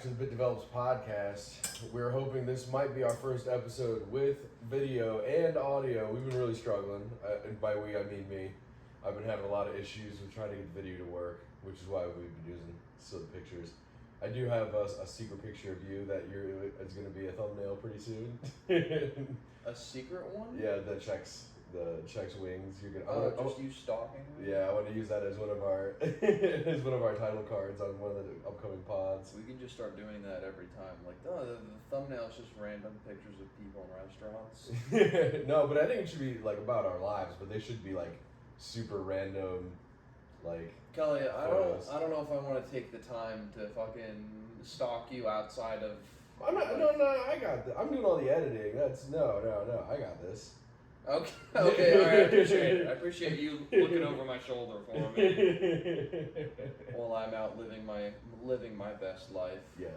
back to the Bit Develops podcast. We're hoping this might be our first episode with video and audio. We've been really struggling, and by we I mean me. I've been having a lot of issues with trying to get the video to work, which is why we've been using still pictures. I do have a secret picture of you that it's going to be a thumbnail pretty soon. A secret one? Yeah, that checks wings. You're gonna. Just you stalking me? Yeah, I want to use that as one of our as one of our title cards on one of the upcoming pods. We can just start doing that every time. Like, the thumbnail is just random pictures of people in restaurants. No, but I think it should be like about our lives, but they should be like super random, like. Kelly, I photos. don't know if I want to take the time to fucking stalk you outside of. I'm not. No, I got this. I'm doing all the editing. No. I got this. Okay, alright, I appreciate it. I appreciate you looking over my shoulder for me while I'm out living my best life. Yeah.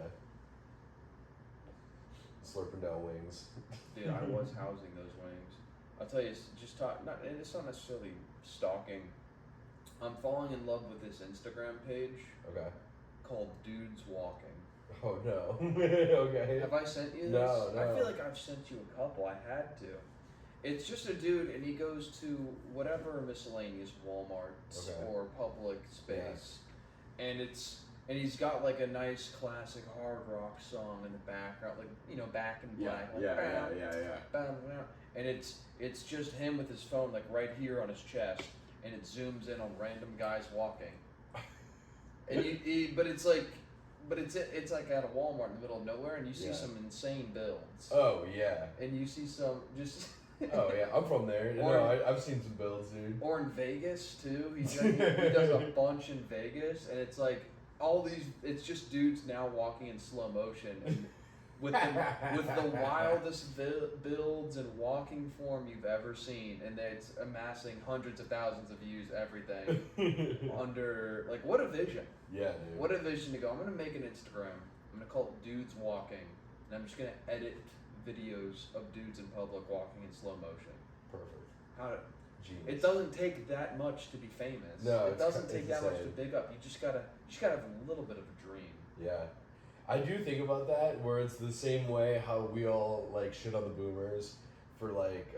Slurping down wings. Dude, I was housing those wings. I'll tell you, it's not necessarily stalking. I'm falling in love with this Instagram page. Okay. Called Dudes Walking. Oh no. Okay. Have I sent you this? No. I feel like I've sent you a couple. I had to. It's just a dude, and he goes to whatever miscellaneous Walmarts or public space, and he's got like a nice classic hard rock song in the background, like Back in Black. And it's just him with his phone like right here on his chest, and it zooms in on random guys walking. And it's like at a Walmart in the middle of nowhere, and you see some insane builds. Oh yeah. And you see some just. Oh yeah, I'm from there. I've seen some builds, dude. Or in Vegas too. He does a bunch in Vegas, and it's like it's just dudes now walking in slow motion, and with the wildest builds and walking form you've ever seen, and it's amassing hundreds of thousands of views, everything under like what a vision. Yeah, dude. What a vision to go. I'm gonna make an Instagram. I'm gonna call it Dudes Walking, and I'm just gonna edit videos of dudes in public walking in slow motion. Perfect. Genius. It doesn't take that much to be famous. No, it doesn't take that much insane. to big up. You just gotta have a little bit of a dream. Yeah. I do think about that where it's the same way how we all like shit on the boomers for like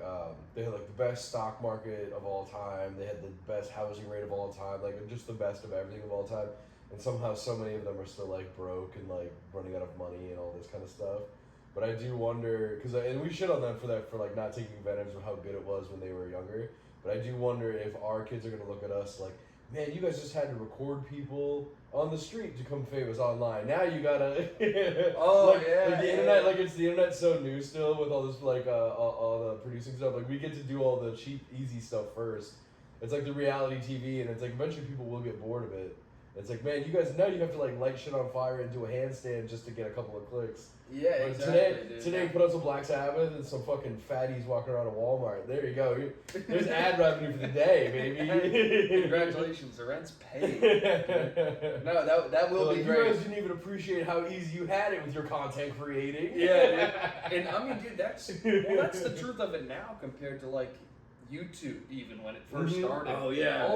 they had like the best stock market of all time, they had the best housing rate of all time, like just the best of everything of all time, and somehow so many of them are still like broke and like running out of money and all this kind of stuff. But I do wonder, and we shit on them for that, for like not taking advantage of how good it was when they were younger. But I do wonder if our kids are gonna look at us like, man, you guys just had to record people on the street to become famous online. Now you gotta, like the internet, like it's the internet so new still with all this like all the producing stuff. Like we get to do all the cheap, easy stuff first. It's like the reality TV, and it's like eventually people will get bored of it. It's like, man, you guys know you have to like light shit on fire and do a handstand just to get a couple of clicks. Yeah, exactly. Today put on some Black Sabbath and some fucking fatties walking around a Walmart. There you go. There's ad revenue for the day, baby. Congratulations, the rent's paid. No, that will be great. You guys didn't even appreciate how easy you had it with your content creating. Yeah, and I mean, dude, that's the truth of it now compared to like YouTube, even when it first started. Oh yeah.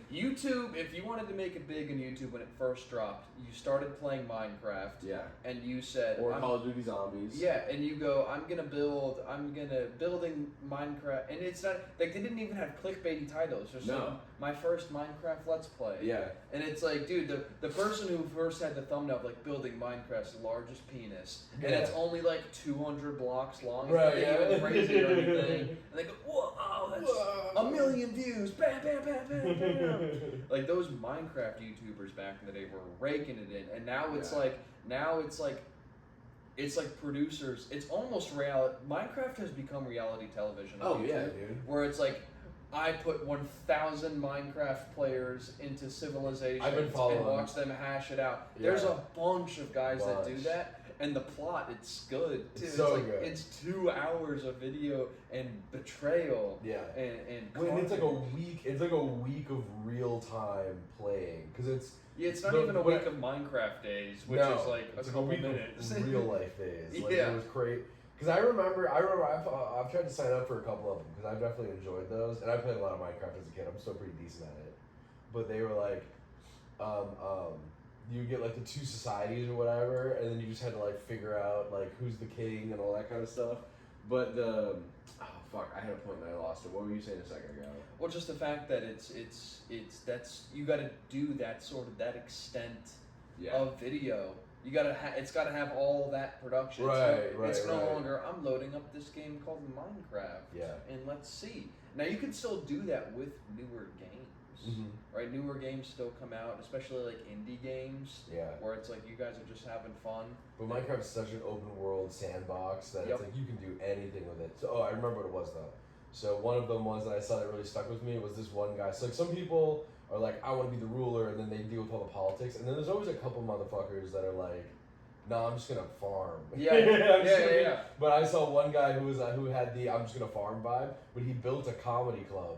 YouTube, if you wanted to make it big in YouTube when it first dropped, you started playing Minecraft. Yeah. And you said, or Call of Duty Zombies. Yeah, and you go, I'm gonna building Minecraft, and it's not like they didn't even have clickbaity titles. Just like, my first Minecraft Let's Play. Yeah. And it's like, dude, the person who first had the thumbnail of like building Minecraft's largest penis, and it's only like 200 blocks long. Right. Even crazy or anything. And they go, whoa, that's 1 million views. Bam, bam, bam, bam, bam. Like those Minecraft YouTubers back in the day were raking it in, and now it's like producers. It's almost reality. Minecraft has become reality television. Oh yeah, dude. Where it's like, I put 1,000 Minecraft players into Civilization and watch them hash it out. Yeah. There's a bunch of guys that do that, and the plot, it's good too. It's so good. It's 2 hours of video and betrayal. Yeah. And it's like a week. It's like a week of real time playing because it's. Yeah, it's not even a week of Minecraft days, which is like a couple minutes. Real life days. Like, yeah. It was great. Because I remember I've tried to sign up for a couple of them because I've definitely enjoyed those, and I played a lot of Minecraft as a kid. I'm still pretty decent at it, but they were like, you get like the two societies or whatever, and then you just had to like figure out like who's the king and all that kind of stuff. But the I had a point and I lost it. What were you saying a second ago? Well, just the fact that it's that's you got to do that sort of that extent of video. You gotta it's got to have all that production. It's no longer I'm loading up this game called Minecraft. Yeah. And let's see. Now you can still do that with newer games, right? Newer games still come out, especially like indie games. Yeah. Where it's like you guys are just having fun. But Minecraft's such an open world sandbox that it's like you can do anything with it. So I remember what it was though. So one of the ones that I saw that really stuck with me was this one guy. So like some people are like, I want to be the ruler, and then they deal with all the politics. And then there's always a couple motherfuckers that are like, no, I'm just gonna farm. Yeah. But I saw one guy who was who had the I'm just gonna farm vibe, but he built a comedy club,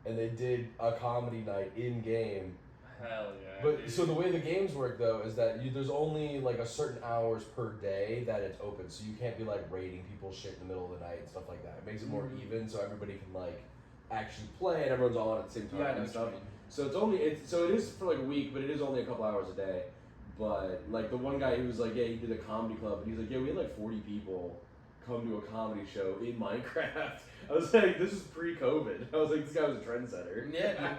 and they did a comedy night in game. Hell yeah. But so the way the games work though is that there's only like a certain hours per day that it's open, so you can't be like raiding people's shit in the middle of the night and stuff like that. It makes it more even, so everybody can like actually play and everyone's all on at the same time and stuff. So it is for like a week, but it is only a couple hours a day. But like the one guy who was like, yeah, he did a comedy club, and he's like, yeah, we had like 40 people come to a comedy show in Minecraft. I was like, this is pre-COVID. I was like, this guy was a trendsetter. Yeah,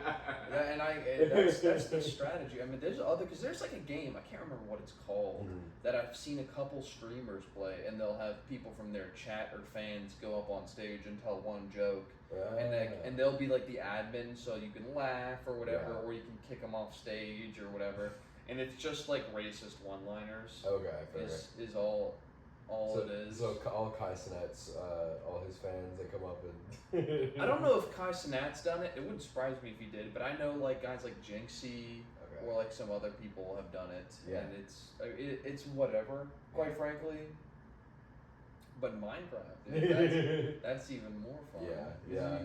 dude. And that's the strategy. I mean, because there's like a game, I can't remember what it's called, that I've seen a couple streamers play, and they'll have people from their chat or fans go up on stage and tell one joke, and they'll be like the admin, so you can laugh or whatever, or you can kick them off stage or whatever, and it's just like racist one-liners. Okay, is all it is. So all Kai Cenat's, all his fans, they come up and... I don't know if Kai Cenat's done it. It wouldn't surprise me if he did. But I know like guys like Jinxie or like some other people have done it. Yeah. And it's whatever, quite frankly. But Minecraft, dude, that's even more fun. Yeah.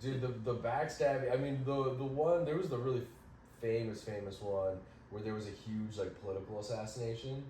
Dude, the backstabbing, I mean, the one, there was the really famous one where there was a huge like political assassination.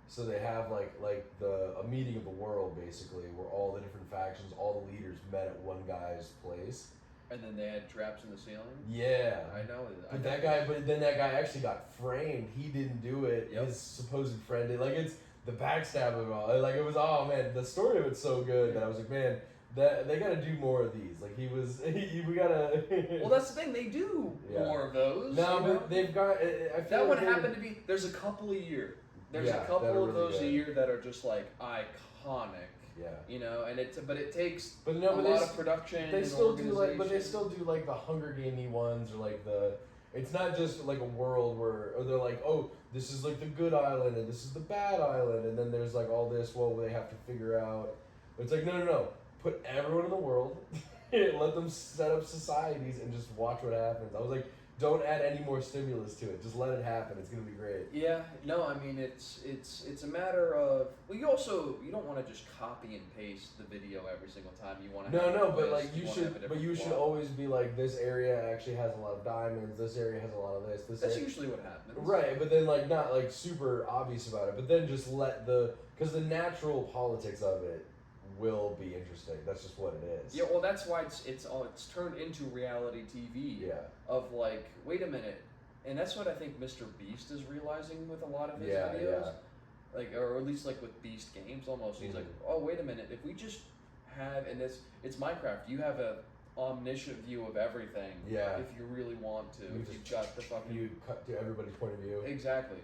So they have like a meeting of the world basically, where all the different factions, all the leaders met at one guy's place. And then they had traps in the ceiling. Yeah, I know. But then that guy actually got framed. He didn't do it. His supposed friend did. Like it's the backstab of it all. Like it was. Oh man, the story of it's so good that I was like, man, that they gotta do more of these. Like we gotta. Well, that's the thing. They do more of those. No, but they've got. I feel that like one happened to be. There's a couple a year. There's a couple of really those a year that are just like iconic. Yeah. You know, and it takes a lot of production. They still do like the Hunger Gamey ones, or like it's not just like a world where they're like, oh, this is like the good island and this is the bad island, and then there's like all this they have to figure out. But it's like no, put everyone in the world, let them set up societies and just watch what happens. I was like, don't add any more stimulus to it. Just let it happen. It's gonna be great. Yeah. No, I mean it's a matter of you don't want to just copy and paste the video every single time. You want to but like you should always be like, this area actually has a lot of diamonds. This area has a lot of this. That's usually what happens. Right, but then like not like super obvious about it. But then just let because the natural politics of it will be interesting. That's just what it is. Yeah, well, that's why it's turned into reality TV. Yeah. Of like, wait a minute, and that's what I think Mr. Beast is realizing with a lot of his videos. Yeah. Like, or at least like with Beast Games, almost. He's like, oh, wait a minute, if we just have, and it's Minecraft. You have a omniscient view of everything. Yeah. If you really want to, if you've got the fucking. You cut to everybody's point of view. Exactly.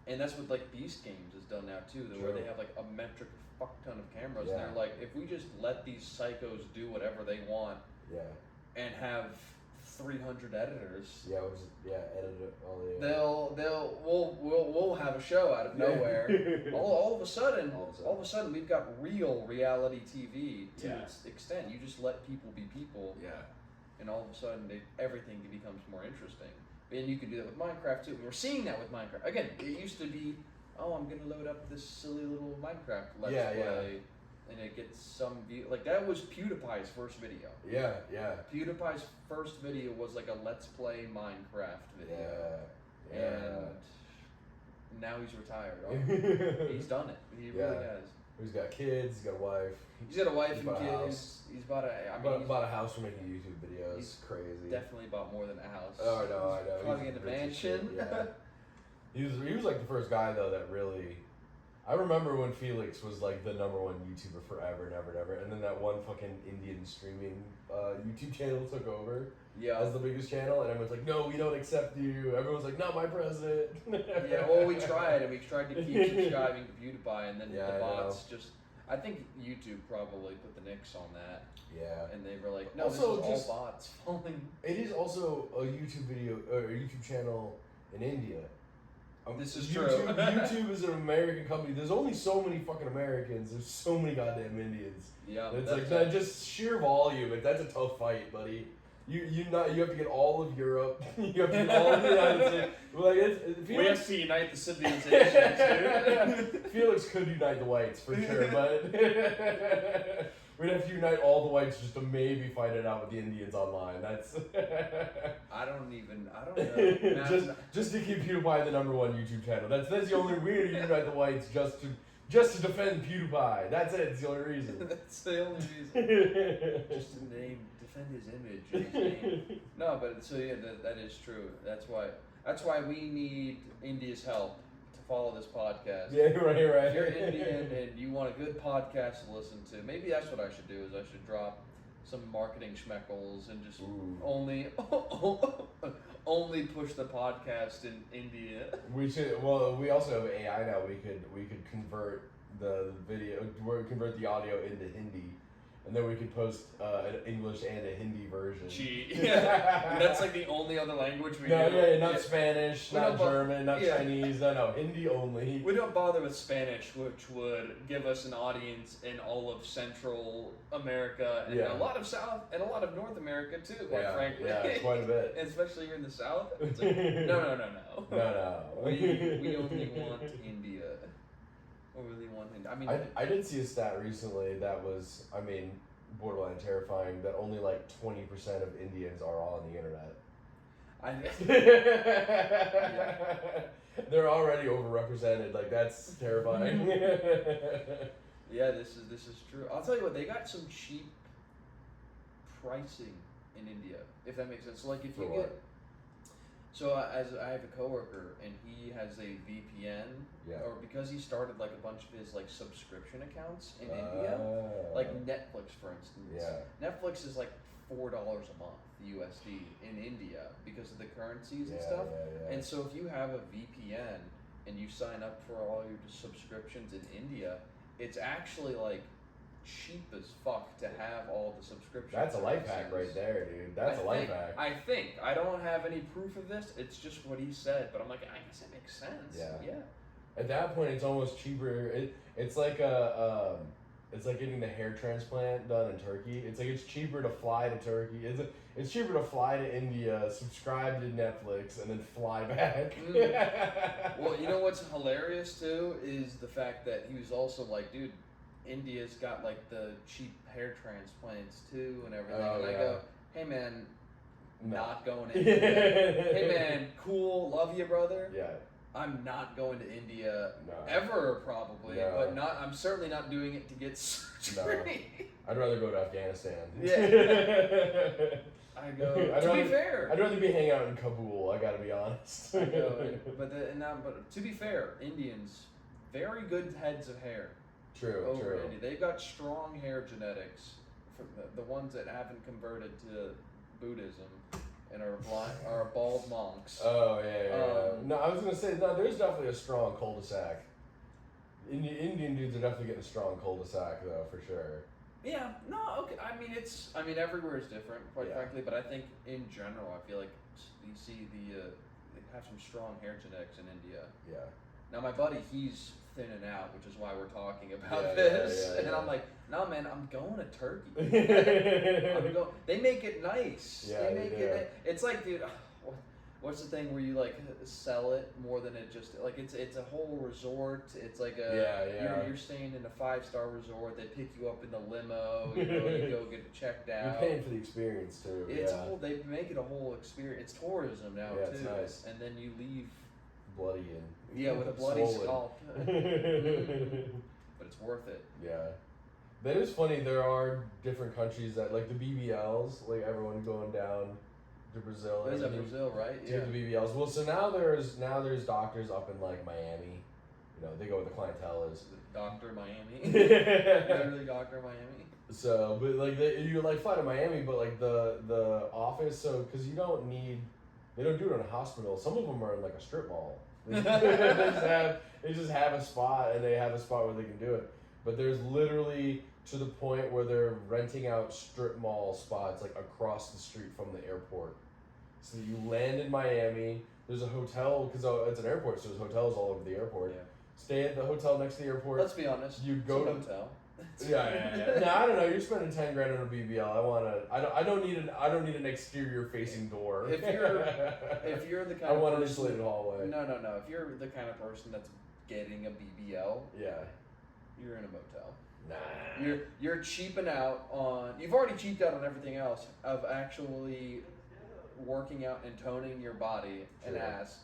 And that's what like Beast Games has done now too, where they have like a metric fuck ton of cameras, and they're like, if we just let these psychos do whatever they want, and have 300 editors, edit it all the. We'll have a show out of nowhere. all of a sudden, we've got real reality TV to its extent. You just let people be people, and all of a sudden everything becomes more interesting. And you can do that with Minecraft too. And we're seeing that with Minecraft. Again, it used to be, oh, I'm gonna load up this silly little Minecraft let's play, and it gets some view. Like that was PewDiePie's first video. Yeah. PewDiePie's first video was like a let's play Minecraft video. Yeah. And now he's retired. Oh, he's done it. He really has. He's got kids. He's got a wife. He's got a wife and kids. He's bought a house for making YouTube videos. He's crazy. Definitely bought more than a house. Oh, I know. Probably in a mansion. Yeah. He was like the first guy though that really. I remember when Felix was like the #1 YouTuber forever and ever and ever, and then that one fucking Indian streaming YouTube channel took over Yeah. as the biggest channel, and everyone's like, "No, we don't accept you." Everyone's like, "Not my president." Yeah, well, we tried, and we tried to keep subscribing to PewDiePie, and then Yeah, the I bots just. I think YouTube probably put the nix on that, Yeah. and they were like, "No, Also, this is just- all bots falling." It is also a YouTube video or a YouTube channel in India. This is YouTube, true. YouTube is an American company. There's only so many fucking Americans. There's so many goddamn Indians. Yeah, It's that's like that, just sheer volume. That's a tough fight, buddy. You have to get all of Europe. You have to get all of the United States. Like we have to unite the civilizations, dude. Felix could unite the whites for sure, but we'd have to unite all the whites just to maybe fight it out with the Indians online. That's I don't know. just to keep PewDiePie the #1 YouTube channel. That's the only way to unite the whites, just to defend PewDiePie. That's it. It's the only reason. That's the only reason. Just to defend his image. And his name. No, but so yeah, that is true. That's why we need India's help to follow this podcast. Yeah, right. If you're Indian and you want a good podcast to listen to, maybe that's what I should do. Is I should drop some marketing schmeckles and just Ooh. only push the podcast in India. We should. Well, we also have AI now. We could convert the the audio into Hindi, and then we could post an English and a Hindi version. Gee, yeah. That's like the only other language we No, do. yeah, not Spanish, We not don't German, not yeah. Chinese. No, Hindi only. We don't bother with Spanish, which would give us an audience in all of Central America and Yeah. a lot of South and a lot of North America too. Quite Yeah, frankly, yeah, quite a bit. especially here in the South. It's like, no. No. We only want India. We really want India. I mean, I did see a stat recently that was, I mean, borderline terrifying. That only like 20% of Indians are on the internet. They're already overrepresented. Like that's terrifying. yeah, this is true. I'll tell you what, they got some cheap pricing in India, if that makes sense. So like if you For get what? so as I have a coworker and he has a VPN, Yeah. or because he started like a bunch of his like subscription accounts in India, like Netflix for instance. Yeah. Netflix is like $4 a month USD in India because of the currencies and stuff. Yeah. And so if you have a VPN and you sign up for all your subscriptions in India, it's actually like cheap as fuck to have all the subscriptions. That's a life hack right there, dude. That's a life hack. I think. I don't have any proof of this. It's just what he said, but I'm like, I guess it makes sense. Yeah. At that point, it's almost cheaper. It's like it's like getting the hair transplant done in Turkey. It's like it's cheaper to fly to Turkey. It's cheaper to fly to India, subscribe to Netflix, and then fly back. Well, you know what's hilarious too is the fact that he was also like, dude, India's got like the cheap hair transplants too and everything. Oh, and I yeah. go, hey man, No. not going to India. Hey man, cool, love you, brother. Yeah. I'm not going to India No. ever, probably, No. but not. I'm certainly not doing it to get surgery. I'd rather go to Afghanistan. Yeah. I go. To be fair, I'd rather be hanging out in Kabul. I gotta be honest. I go, but to be fair, Indians, very good heads of hair. True. Over India, they've got strong hair genetics. For the ones that haven't converted to Buddhism and are bald monks. Oh yeah. No, I was gonna say no. There's definitely a strong cul-de-sac. Indian dudes are definitely getting a strong cul-de-sac though, for sure. Yeah, no, okay. I mean, everywhere is different, quite Yeah. frankly. But I think in general, I feel like you see they have some strong hair genetics in India. Yeah. Now, my buddy, he's thinning out, which is why we're talking about Yeah, this. yeah, And yeah. I'm like, no, man, I'm going to Turkey. They make it nice. Yeah, they make they it. It's like, dude, what's the thing where you like sell it more than it just like it's a whole resort. It's like you're staying in a 5-star resort. They pick you up in the limo. You go get it checked out. You're paying for the experience too. It's yeah. whole. They make it a whole experience. It's tourism now Yeah, too. it's nice. And then you leave. Bloody and With a bloody swollen. scalp. But it's worth it. Yeah. That is funny. There are different countries that like the BBLs, like everyone going down to Brazil. It was and at he- Brazil, right? to get the BBLs. Well, so now there's doctors up in like Miami. You know, they go where the clientele is. Dr. Miami. Literally Dr. Miami. So, but like you like fly to Miami, but like the office, so because they don't do it in a hospital. Some of them are in like a strip mall. They just have a spot, and they have a spot where they can do it. But there's literally to the point where they're renting out strip mall spots like across the street from the airport. So you land in Miami. There's a hotel because it's an airport, so there's hotels all over the airport. Yeah. Stay at the hotel next to the airport. Let's be honest. You it's go a to- hotel. Yeah. No, I don't know. You're spending $10,000 on a BBL. I don't need an exterior facing door. If you're the kind I of want an person, insulated hallway. No. If you're the kind of person that's getting a BBL, Yeah. you're in a motel. Nah. You're cheaping out on. You've already cheaped out on everything else of actually working out and toning your body and Sure. ass,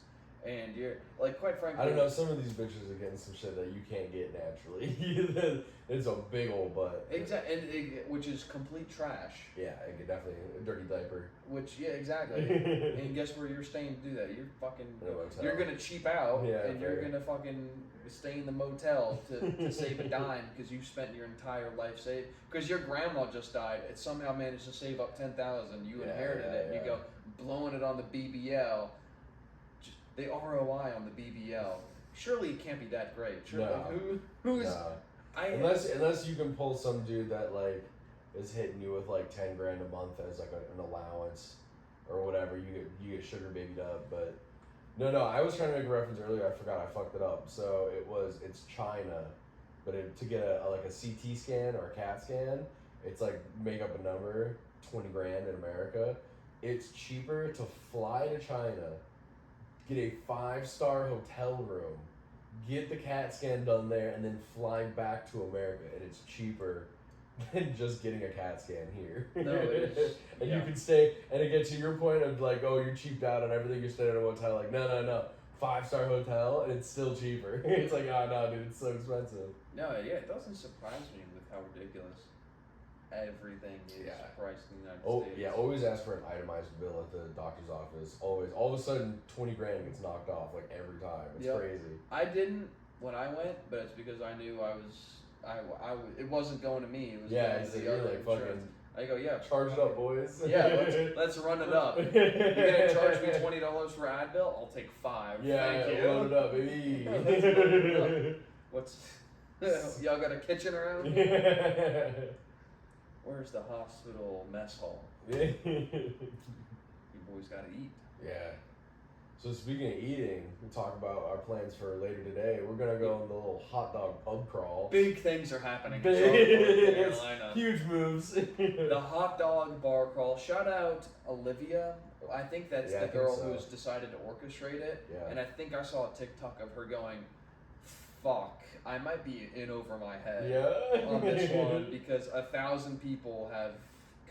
and you're like, quite frankly, I don't know. Some of these bitches are getting some shit that you can't get naturally. It's a big old butt. Exactly, which is complete trash. Yeah, it could definitely a dirty diaper. Which exactly. And guess where you're staying to do that? You're fucking. In a motel. You're gonna cheap out, Yeah, and you're fair. gonna fucking stay in the motel to save a dime because you spent your entire life save. Because your grandma just died, it somehow managed to save up 10,000. You Yeah, inherited it, and yeah. you go blowing it on the BBL. The ROI on the BBL. Surely it can't be that great. Surely, No. who's Nah. I Unless you can pull some dude that like is hitting you with like $10,000 a month as like an allowance or whatever, you get sugar babied up. But no, I was trying to make a reference earlier. I forgot. I fucked it up. So it's China, but to get like a CT scan or a CAT scan, it's like make up a number, $20,000 in America. It's cheaper to fly to China, get a 5-star hotel room, get the CAT scan done there, and then fly back to America, and it's cheaper than just getting a CAT scan here. No, it is. And Yeah. you can stay, and again, to your point of like, oh, you're cheaped out on everything, you're staying at a hotel. Like, no, 5-star hotel, and it's still cheaper. It's like, oh no, dude, it's so expensive. No, yeah, it doesn't surprise me with how ridiculous everything is Yeah. priced in the United Oh States. yeah, always ask for an itemized bill at the doctor's office. Always, all of a sudden, $20,000 gets knocked off like every time. It's Yep. crazy. I didn't when I went, but it's because I knew it wasn't going to me. It was Yeah, going it's to like, the you're other like insurance. fucking I go, yeah, charge it up, boys. Yeah, let's run it up. You're gonna charge me $20 for Advil? I'll take $5. Yeah, Thank load you. it up, baby. Let's load it up. What's y'all got a kitchen around? Where's the hospital mess hall? You boys gotta eat. Yeah. So speaking of eating, we talk about our plans for later today. We're gonna go on the little hot dog pub crawl. Big things are happening in Big- Charlotte, North Carolina. Huge moves. The hot dog bar crawl. Shout out Olivia. I think that's Yeah, I the think girl so. who's decided to orchestrate it. Yeah. And I think I saw a TikTok of her going, "Fuck, I might be in over my head Yeah. on this one because 1,000 people have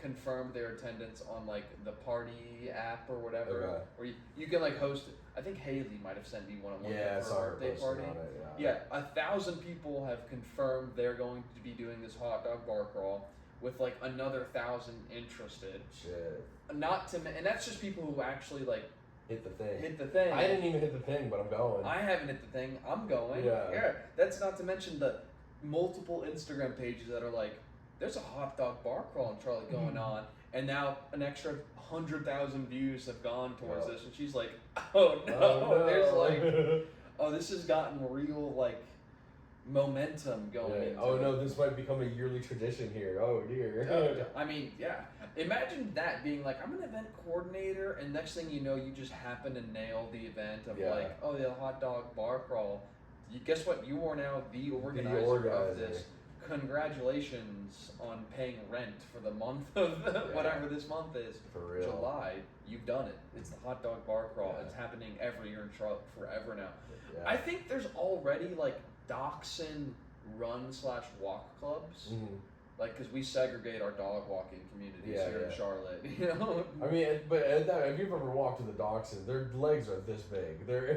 confirmed their attendance on like the party app or whatever, Okay. where you can like host it. I think Haley might have sent me one Yeah, I of saw her her birthday posting party. on it. Yeah, 1,000 people have confirmed they're going to be doing this hot dog bar crawl, with like another 1,000 interested. Shit. Not to, and that's just people who actually like Hit the thing. hit the thing. I didn't even hit the thing, but I'm going. I haven't hit the thing. I'm going. Yeah. That's not to mention the multiple Instagram pages that are like, there's a hot dog bar crawl in Charlotte going on, and now an extra 100,000 views have gone towards Yeah. this, and she's like, oh no, Oh, no. there's like, oh, this has gotten real like momentum going. Yeah. Into Oh it. no, this might become a yearly tradition here. Oh dear. I mean, yeah. Imagine that being like, I'm an event coordinator, and next thing you know, you just happen to nail the event of Yeah. like, oh, the hot dog bar crawl. Guess what? You are now the organizer, of organizer. this. Congratulations on paying rent for the month of whatever this month is. For real. July. You've done it. It's the hot dog bar crawl. Yeah. It's happening every year in Charlotte forever now. Yeah. I think there's already like Dachshund run/walk clubs. Mhm. Like, because we segregate our dog walking communities Yeah, here in yeah. Charlotte, you know? I mean, but if you've ever walked to the dachshund, their legs are this big. They're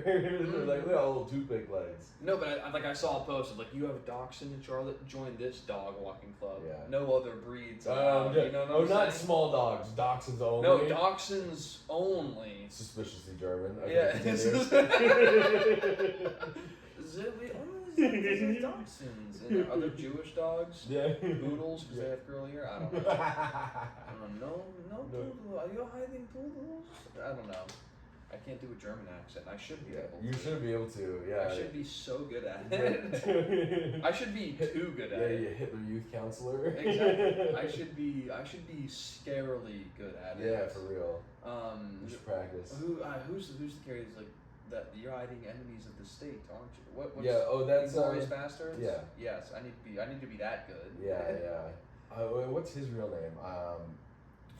like they got little toothpick legs. No, but I saw a post of like, you have a dachshund in Charlotte, join this dog walking club. Yeah. No other breeds allowed. Yeah. You know what Oh, I'm not saying? small dogs. Dachshunds only. No, dachshunds only. Suspiciously German. Okay, Yeah. continue. Dachshunds. And are there Jewish dogs? Yeah. Poodles, because they have curly hair? I don't know. I don't know. No poodle. Are you hiding poodles? I don't know. I can't do a German accent. I should be able to. You should be able to, yeah. I should be so good at it. I should be too good at Yeah, it. you Hitler youth counselor. Exactly. I should be scarily good at it. Yeah, for real. You Who's should practice. the character who's like that? You're hiding enemies of the state, aren't you? What's Yeah. Oh, that's Glorious Bastards. yeah. Yes, I need to be that good. Yeah. What's his real name?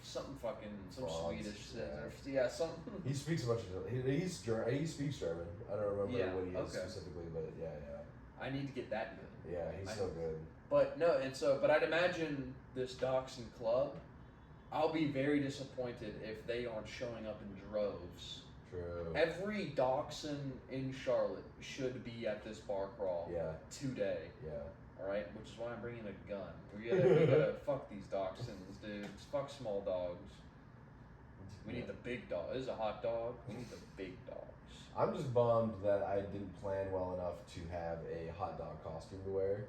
Some Franz, Swedish yeah. yeah, some. He speaks a bunch of. He's German. He speaks German. I don't remember Yeah, what he is okay. specifically, but yeah. I need to get that good. Yeah, he's so good. But no, but I'd imagine this Dachshund Club, I'll be very disappointed if they aren't showing up in droves. True. Every Dachshund in Charlotte should be at this bar crawl Yeah. today. Yeah. All right, which is why I'm bringing a gun. We gotta fuck these dachshunds, dude. Fuck small dogs. We need the big dog. This is a hot dog. We need the big dogs. I'm just bummed that I didn't plan well enough to have a hot dog costume to wear,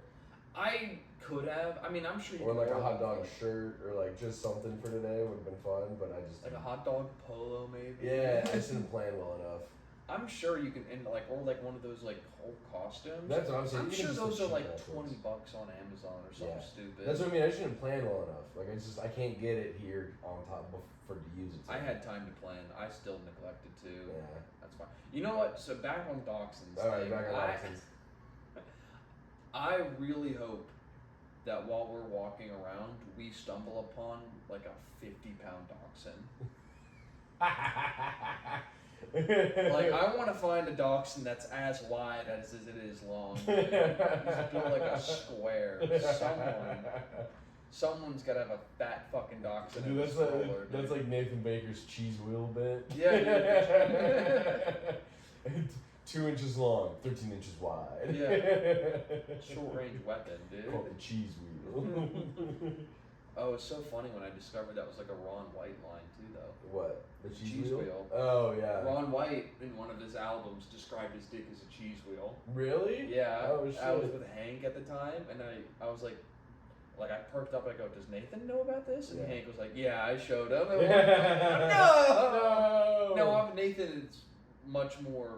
I could have. I mean, I'm sure you or could like a order hot dog one. shirt, or like just something for today would have been fun. But I just Like a hot dog polo, maybe. Yeah, I just didn't plan well enough. I'm sure you can, or like one of those like whole costumes. That's what I'm saying. I'm Even sure just those the are like cheap outfits. $20 on Amazon or something Yeah. stupid. That's what I mean. I just didn't plan well enough. Like I can't get it here on top for to use it. I had time to plan. I still neglected to. Yeah. That's fine. You know what? So back on Dachshunds. All right, thing, back on Dachshunds. I really hope that while we're walking around, we stumble upon like a 50-pound dachshund. Like, I want to find a dachshund that's as wide as it is long. He's built like a square. Someone's got to have a fat fucking dachshund. Dude, in a that's stroller, that's dude. like Nathan Baker's cheese wheel bit. Yeah, 2 inches long, 13 inches wide. short range weapon, dude. Called the cheese wheel. Oh, it's so funny when I discovered that was like a Ron White line too, though. What? The cheese, Cheese wheel. Oh yeah. Ron White in one of his albums described his dick as a cheese wheel. Really? Yeah, Oh shit. I was with Hank at the time, and I was like I perked up. I go, "Does Nathan know about this?" And Yeah. Hank was like, "Yeah, I showed him." And no, No. Nathan is much more.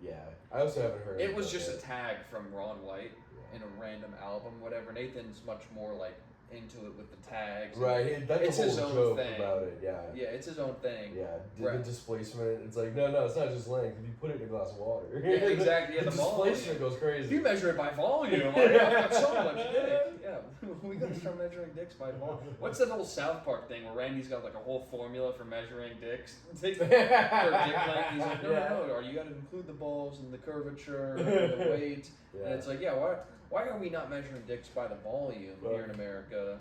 Yeah, I also haven't heard. It was of just a it. tag from Ron White in a random album, whatever. Nathan's much more like into it with the tags. Right, that's It's the his whole own joke thing. about it. Yeah. Yeah, it's his own thing. Yeah, Right. the displacement. It's like no, it's not just length. If you put it in a glass of water, Yeah, exactly. Yeah, the the displacement volume. goes crazy. If you measure it by volume, I've got so much dick. Yeah, we gotta start measuring dicks by volume. What's that whole South Park thing where Randy's got like a whole formula for measuring dicks? For dick length, he's like, no, or you gotta include the balls and the curvature and the weight. Yeah. And it's like, yeah, why are we not measuring dicks by the volume here in America?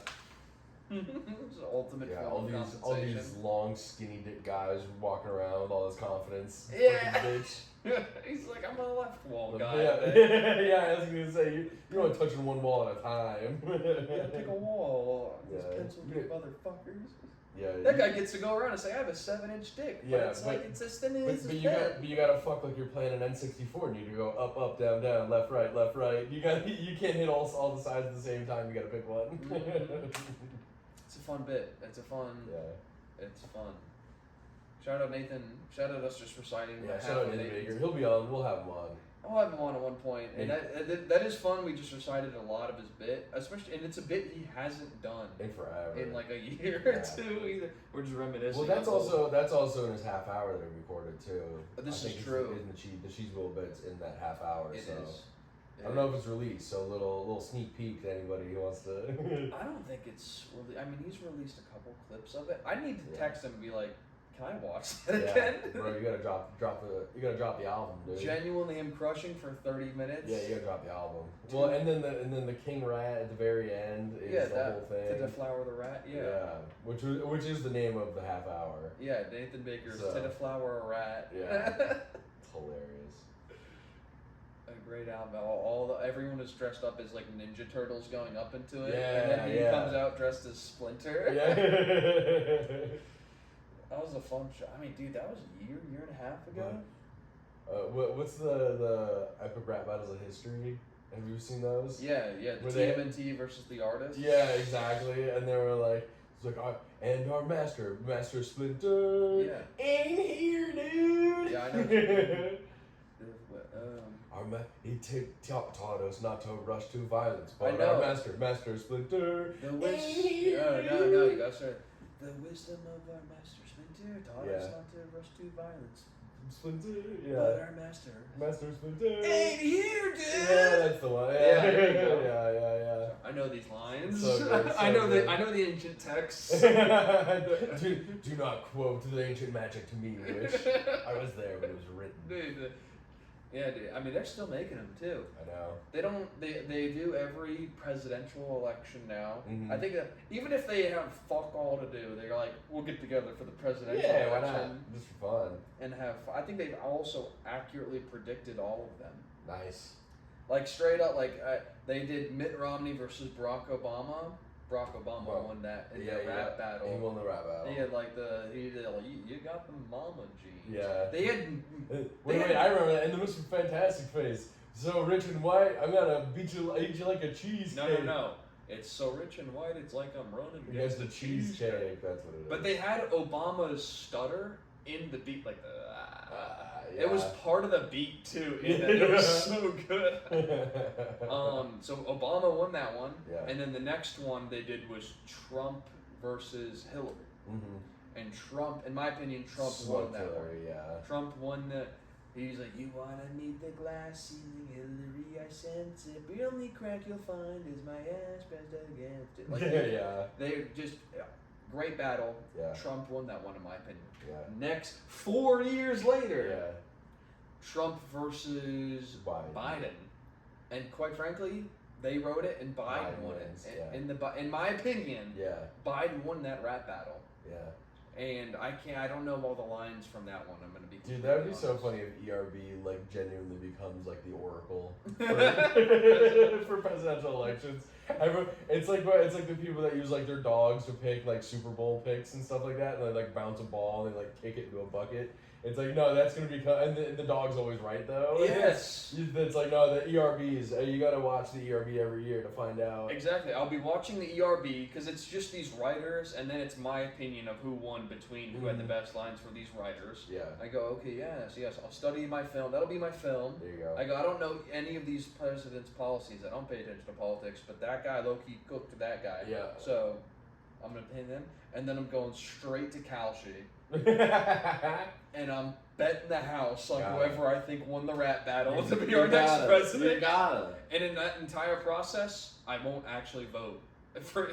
It's the ultimate Yeah, form of all compensation. these long, skinny dick guys walking around with all this confidence. Yeah. Fucking bitch. He's like, I'm a left wall guy. Yeah, I was gonna say you're only touching one wall at a time. Yeah, pick a wall. These Yeah. pencil dick motherfuckers. Yeah, That guy gets to go around and say, I have a 7-inch dick. But Yeah, it's but- like, it's as thin as But his you bed. gotta fuck like you're playing an N64 and you go up, up, down, down, left, right. You can't hit all the sides at the same time. You gotta pick one. It's a fun bit. It's fun. Shout out Nathan. Shout out us just reciting. Yeah, half shout out of Nathan Nathan's- Baker. He'll be on. We'll have him on. I'll have him on at one point, and that is fun. We just recited a lot of his bit, especially, and it's a bit he hasn't done In forever. in like a year Yeah. or two either. We're just reminiscing. Well, that's of old- also in his half hour that we recorded too. This I is think true. In the cheese wheel bits in that half hour. It so is. I don't know if it's released. So a little sneak peek to anybody who wants to. I don't think it's really. I mean, he's released a couple clips of it. I need to Yeah. text him and be like, can I watch that Yeah, again? bro, you gotta drop the album, dude. Genuinely am crushing for 30 minutes. Yeah, you gotta drop the album. Well, and then the King Rat at the very end is the whole thing. To deflower the rat, yeah. Which is the name of the half hour. Yeah, Nathan Baker's So, To Deflower a Rat. Yeah. It's hilarious. A great album. Everyone is dressed up as like Ninja Turtles going up into it. Yeah, and then he yeah. comes out dressed as Splinter. Yeah. That was a fun show. I mean, dude, that was a year and a half ago. What's the epic rap battles of history? Have you seen those? Yeah, the Were they- TMNT versus the artist. Yeah, exactly. And they were like, it's like, and our master Splinter, Yeah. ain't here, dude. Yeah, I know. He taught us not to rush to violence, I but know. our master Splinter, The ain't here, no, dude. you gotta start. The wisdom of our master Splinter taught us Yeah. not to rush to violence. Splinter, But yeah. our master Master Splinter. ain't here, dude. Yeah, that's the one. Yeah, Yeah, there you go. yeah. I know these lines. So good, so I know good. I know the ancient texts. do not quote the ancient magic to me, which I was there when it was written. Dude, yeah, dude. I mean, they're still making them too. I know. They don't. They do every presidential election now. Mhm. I think that even if they have fuck all to do, they're like, we'll get together for the presidential Yeah, why election not? Just for fun. and have. I think they've also accurately predicted all of them. Nice. Like straight up, like they did Mitt Romney versus Barack Obama. Barack Obama Well, won that in yeah, the rap battle. He won the rap battle. He had like he did like you got the mama genes. Yeah. They had. Wait, I remember that. And the Mr. Fantastic face. So rich and white, I'm gonna eat you like a cheesecake. No. It's so rich and white. It's like I'm running Against the cheesecake. That's what it is. But they had Obama's stutter in the beat, like the. Yeah. It was part of the beat too. In that. It was so good. So Obama won that one, Yeah. and then the next one they did was Trump versus Hillary. Mm-hmm. And Trump, in my opinion, Trump won that one. Yeah. Trump won the. He's like, you wanna meet the glass ceiling, Hillary, I sense it. The only crack you'll find is my ass pressed against it. Like, Yeah. they just great battle. Yeah. Trump won that one, in my opinion. Yeah. Next, 4 years later, Yeah. Trump versus Biden. Biden, and quite frankly, they wrote it, and Biden Biden won wins, it. yeah. In my opinion, Yeah. Biden won that rap battle. Yeah. And I don't know all the lines from that one. I'm gonna be. Dude, that would be completely so honest. funny if ERB like genuinely becomes like the oracle for presidential elections. It's like the people that use like their dogs to pick like Super Bowl picks and stuff like that, and they like bounce a ball and they like kick it into a bucket. It's like, no, that's gonna become, and the dog's always right though. Yes. It's like, no, the ERBs. You gotta watch the ERB every year to find out. Exactly. I'll be watching the ERB because it's just these writers, and then it's my opinion of who won between who had the best lines for these writers. Yeah. I go, okay, yes, I'll study my film. That'll be my film. There you go. I go, I don't know any of these presidents' policies. I don't pay attention to politics, but that guy low-key cooked to that guy. Yeah. So I'm going to pin him, and then I'm going straight to Kalshi, and I'm betting the house on Got whoever I think won the rap battle to be You our next gotta, president. You gotta. And in that entire process, I won't actually vote. For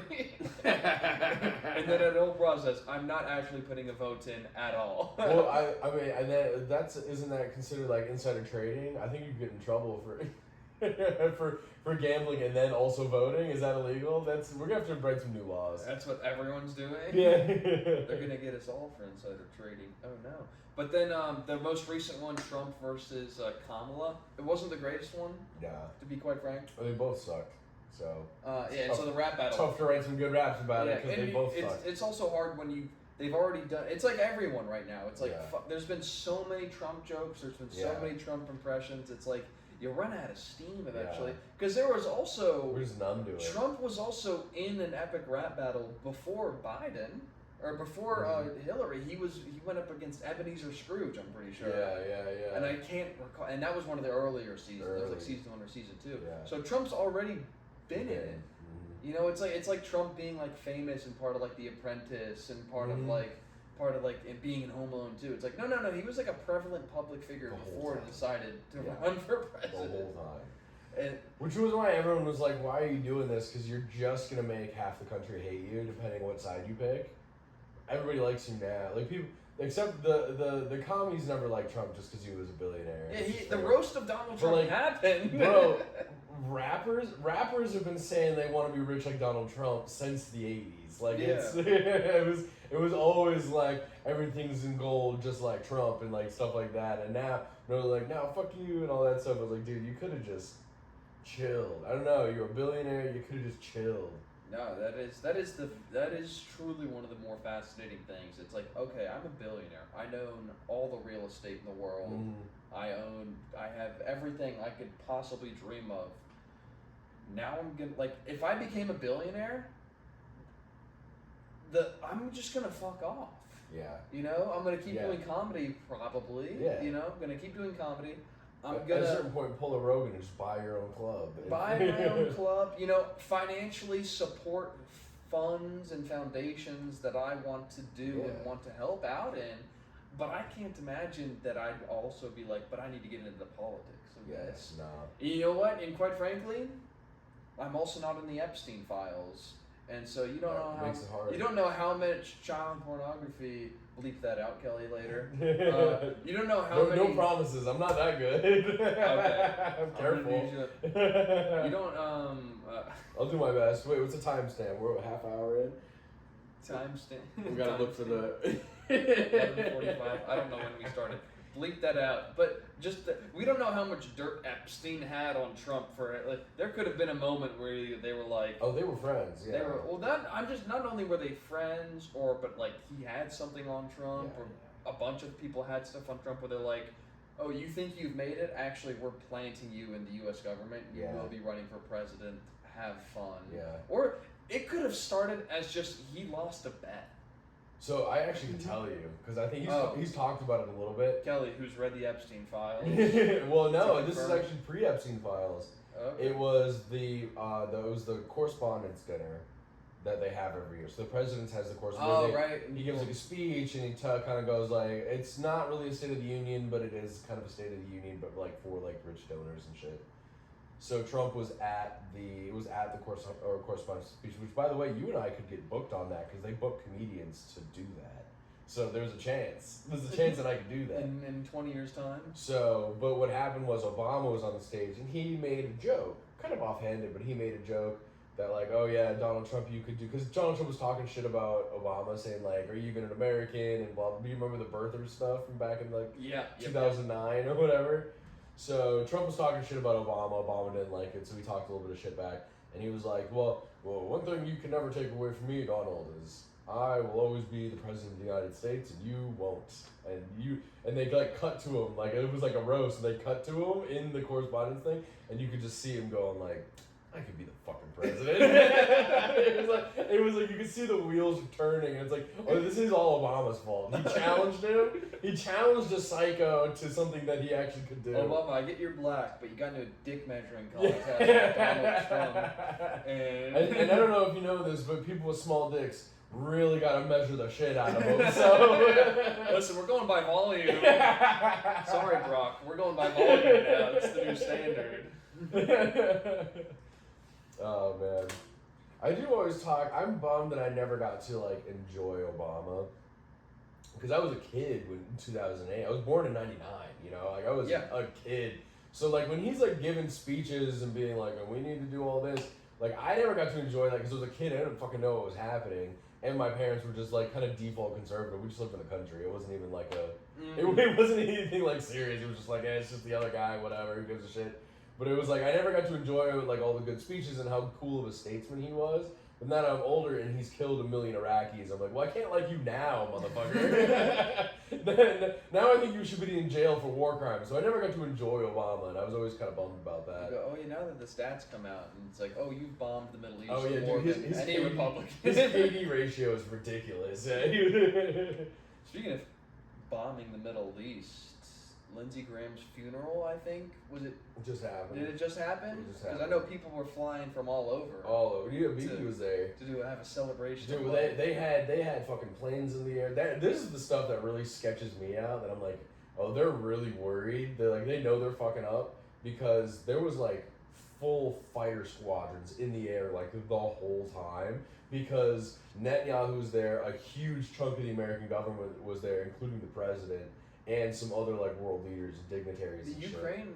and then that whole process, I'm not actually putting a vote in at all. Well, I mean, and that's isn't that considered like insider trading? I think you get in trouble for for gambling and then also voting. Is that illegal? We're gonna have to write some new laws. That's what everyone's doing. Yeah. They're gonna get us all for insider trading. Oh no. But then the most recent one, Trump versus Kamala, it wasn't the greatest one, Yeah. to be quite frank. Well, they both sucked. So Yeah, Tough- so the rap battle. tough to write some good raps about it because and they both it's, sucked. it's also hard when they've already done. It's like everyone right now. It's like Yeah. there's been so many Trump jokes. There's been so Yeah. many Trump impressions. It's like you run out of steam eventually. Yeah. Because there was also We're just numb to it. Trump was also in an epic rap battle before Biden. Or before Hillary, he went up against Ebenezer Scrooge, I'm pretty sure. Yeah. And I can't recall, and that was one of the earlier seasons. It was like Early. season 1 or season 2. Yeah. So Trump's already been in it. Mhm. You know, it's like Trump being like famous and part of like The Apprentice and part of it being in Home Alone too. It's like no, he was like a prevalent public figure The whole before he time. decided to Yeah. run for The president. whole time. And Which was why everyone was like, why are you doing this? Because you're just going to make half the country hate you depending on what side you pick. Everybody likes you now. Like, people, Except the commies never liked Trump just because he was a billionaire. Yeah, It's just the like- roast of Donald But, Trump like, happened. Bro, rappers have been saying they want to be rich like Donald Trump since the 80s. Like it's it was always like everything's in gold just like Trump and like stuff like that. And now they're like, no, fuck you and all that stuff. I was like, dude, you could have just chilled. I don't know, you're a billionaire, you could have just chilled. No, that is truly one of the more fascinating things. It's like, okay, I'm a billionaire. I own all the real estate in the world. I have everything I could possibly dream of. Now I'm gonna, like, if I became a billionaire, I'm just gonna fuck off. Yeah. You know, I'm gonna keep doing comedy probably. Yeah. You know, I'm gonna keep doing comedy. I'm At gonna a certain point, pull a Rogan and just buy your own club. buy my own club. You know, financially support funds and foundations that I want to do and want to help out in. But I can't imagine that I'd also be like, but I need to get into the politics of this. No. You know what? And quite frankly, I'm also not in the Epstein files, and so you don't know how Makes it hard. you don't know how much child pornography. Bleep that out, Kelly. Later. You don't know how many. No promises. I'm not that good. Okay. I'm careful. You don't. I'll do my best. Wait, what's the timestamp? We're a half hour in. Timestamp. We gotta look for the. 11:45. I don't know when we started. Bleep that out. But just we don't know how much dirt Epstein had on Trump for it. Like, there could have been a moment where they were like, Oh, they were friends. Yeah. they were I'm just not only were they friends but like he had something on Trump or a bunch of people had stuff on Trump where they're like, oh, you think you've made it? Actually, we're planting you in the U.S. government. You will be running for president. Have fun. Yeah. Or it could have started as just he lost a bet. So I actually can tell you because I think he's talked about it a little bit. Kelly, who's read the Epstein files. Well, no, To this is confirm. actually pre-Epstein files. Okay. It was the correspondence dinner that they have every year. So the president has the correspondence. Oh, right. He gives like a speech and he kind of goes like, it's not really a State of the Union, but it is kind of a State of the Union, but like for like rich donors and shit. So Trump was at the correspondence speech, which by the way, you and I could get booked on that because they book comedians to do that. So there's a chance. There's a chance that I could do that. In 20 years' time? So, but what happened was Obama was on the stage and he made a joke, kind of offhanded, but he made a joke that like, oh yeah, Donald Trump, you could do, because Donald Trump was talking shit about Obama, saying like, are you even an American, and blah, blah. Do you remember the birther stuff from back in like 2009 or whatever? So Trump was talking shit about Obama. Obama didn't like it, so he talked a little bit of shit back. And he was like, well, one thing you can never take away from me, Donald, is I will always be the president of the United States, and you won't. And they like cut to him, like it was like a roast, and they cut to him in the correspondence thing, and you could just see him going like, I could be the fucking president. it was like you could see the wheels turning, and it's like, oh, this is all Obama's fault. He challenged him. He challenged a psycho to something that he actually could do. Obama, I get you're black, but you got into a dick measuring contest with Donald Trump. And I don't know if you know this, but people with small dicks really gotta measure the shit out of them. So listen, we're going by volume. Sorry, Brock, we're going by volume now. That's the new standard. Oh man, I do always talk. I'm bummed that I never got to like enjoy Obama because I was a kid in 2008. I was born in '99. You know, like I was a kid. So like when he's like giving speeches and being like, oh, we need to do all this. Like I never got to enjoy that because I was a kid. I didn't fucking know what was happening. And my parents were just like kind of default conservative. We just lived in the country. It wasn't even like it wasn't anything like serious. It was just like, it's just the other guy, whatever. Who gives a shit? But it was like I never got to enjoy like all the good speeches and how cool of a statesman he was. But now I'm older and he's killed 1 million Iraqis. I'm like, well, I can't like you now, motherfucker. Now I think you should be in jail for war crimes. So I never got to enjoy Obama, and I was always kind of bummed about that. You go, oh, now that the stats come out, and it's like, oh, you've bombed the Middle East Oh yeah, more dude, than his any KD, Republican. his KD ratio is ridiculous. Speaking of bombing the Middle East, Lindsey Graham's funeral, I think, was it? It just happened. Did it just happen? It just Because I know people were flying from all over. All over. Yeah, BB was there. To have a celebration. Dude, of they had fucking planes in the air. This is the stuff that really sketches me out. That I'm like, oh, they're really worried. They know they're fucking up because there was like full fighter squadrons in the air like the whole time because Netanyahu's there, a huge chunk of the American government was there, including the president and some other like world leaders and dignitaries. The and Ukraine,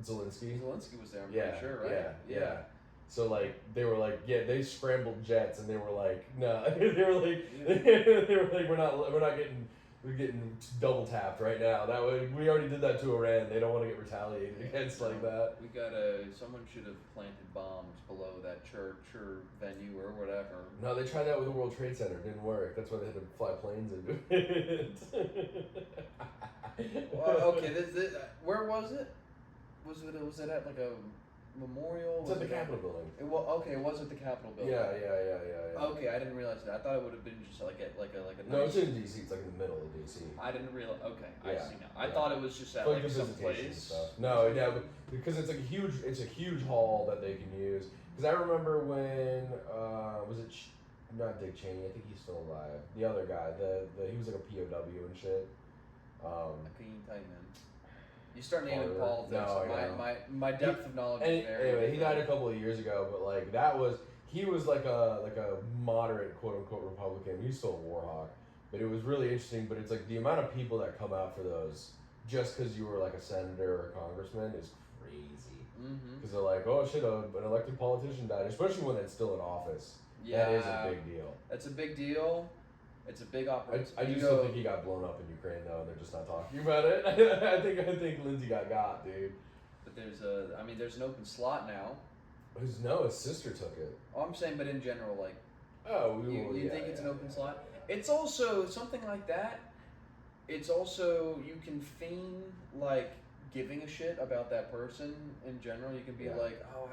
Zelensky. Zelensky was there. I'm Yeah, pretty sure, right? yeah. So like they were like, yeah, they scrambled jets and they were like, no, they were like, we're getting double tapped right now. That way, we already did that to Iran. They don't want to get retaliated against like that. We someone should have planted bombs below that church or venue or whatever. No, they tried that with the World Trade Center. It didn't work. That's why they had to fly planes into it. Well, okay, where was it? Was it at like a memorial? It's at the Capitol building. It was at the Capitol building. Yeah. Okay, I didn't realize that. I thought it would have been just like a No, nice. it's in DC. It's like in the middle of DC. I didn't realize. Okay, I Yeah, see now. I yeah. thought it was just at Like like the some visitation and place. stuff. No, yeah, because it's a huge hall that they can use. Because I remember when was it not Dick Cheney? I think he's still alive. The other guy, he was like a POW and shit. I couldn't tell you, man. You start naming Oliver. politics. No, my depth of knowledge And is very. anyway, he died a couple of years ago, but like he was like a moderate quote unquote Republican. He's still a war hawk, but it was really interesting. But it's like the amount of people that come out for those just because you were like a senator or a congressman is crazy. Because they're like, oh shit, an elected politician died, especially when it's still in office. Yeah, that is a big deal. That's a big deal. It's a big operation. I do still think he got blown up in Ukraine though, and they're just not talking about it. I think Lindsey got, dude. But there's an open slot now. His sister took it. Oh, I'm saying, but in general, like, Oh, you think it's an open slot? It's also something like that. It's also you can feign like giving a shit about that person in general. You can be like, oh,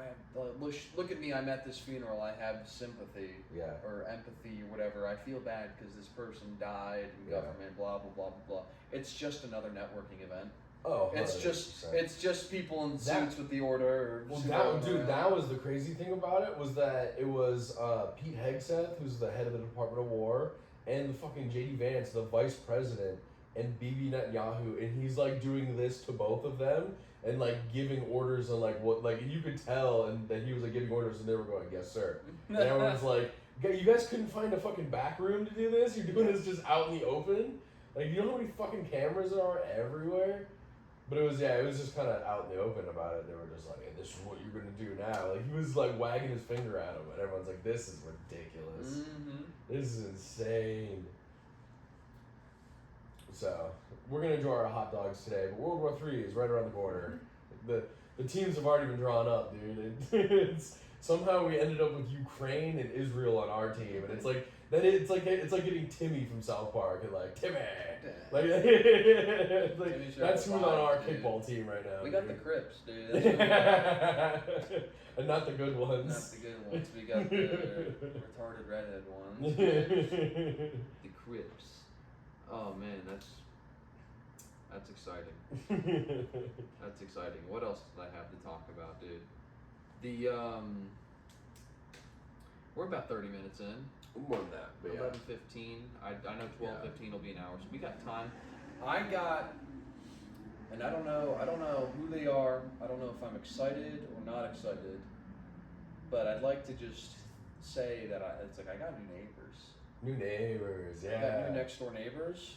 look at me, I'm at this funeral. I have sympathy or empathy or whatever. I feel bad because this person died in government. Blah blah blah blah blah. It's just another networking event. Oh, 100%. It's just people in suits with the order. Well, that was the crazy thing about it was that it was Pete Hegseth, who's the head of the Department of War, and the fucking JD Vance, the vice president, and Bibi Netanyahu, and he's like doing this to both of them and like giving orders on like what, like you could tell, and that he was like giving orders, and they were going, yes sir, and everyone's like, you guys couldn't find a fucking back room to do this? You're doing this just out in the open? Like, you know how many fucking cameras there are everywhere? But it was just kind of out in the open about it. They were just like, hey, this is what you're gonna do now. Like, he was like wagging his finger at him, and everyone's like, this is ridiculous. This is insane. So we're gonna enjoy our hot dogs today, but World War III is right around the corner. The teams have already been drawn up, dude. It's somehow we ended up with Ukraine and Israel on our team, and it's like getting Timmy from South Park and like Timmy, like, that's who's on our kickball team right now. We got the Crips, dude. And not the good ones. Not the good ones. We got the retarded redhead ones. The Crips. Oh man, that's exciting. That's exciting. What else did I have to talk about, dude? We're about 30 minutes in. More than that, but 11:15. I know 12:15 will be an hour, so we got time. And I don't know who they are. I don't know if I'm excited or not excited. But I'd like to just say that I got new neighbors. New neighbors, yeah. I got new next door neighbors,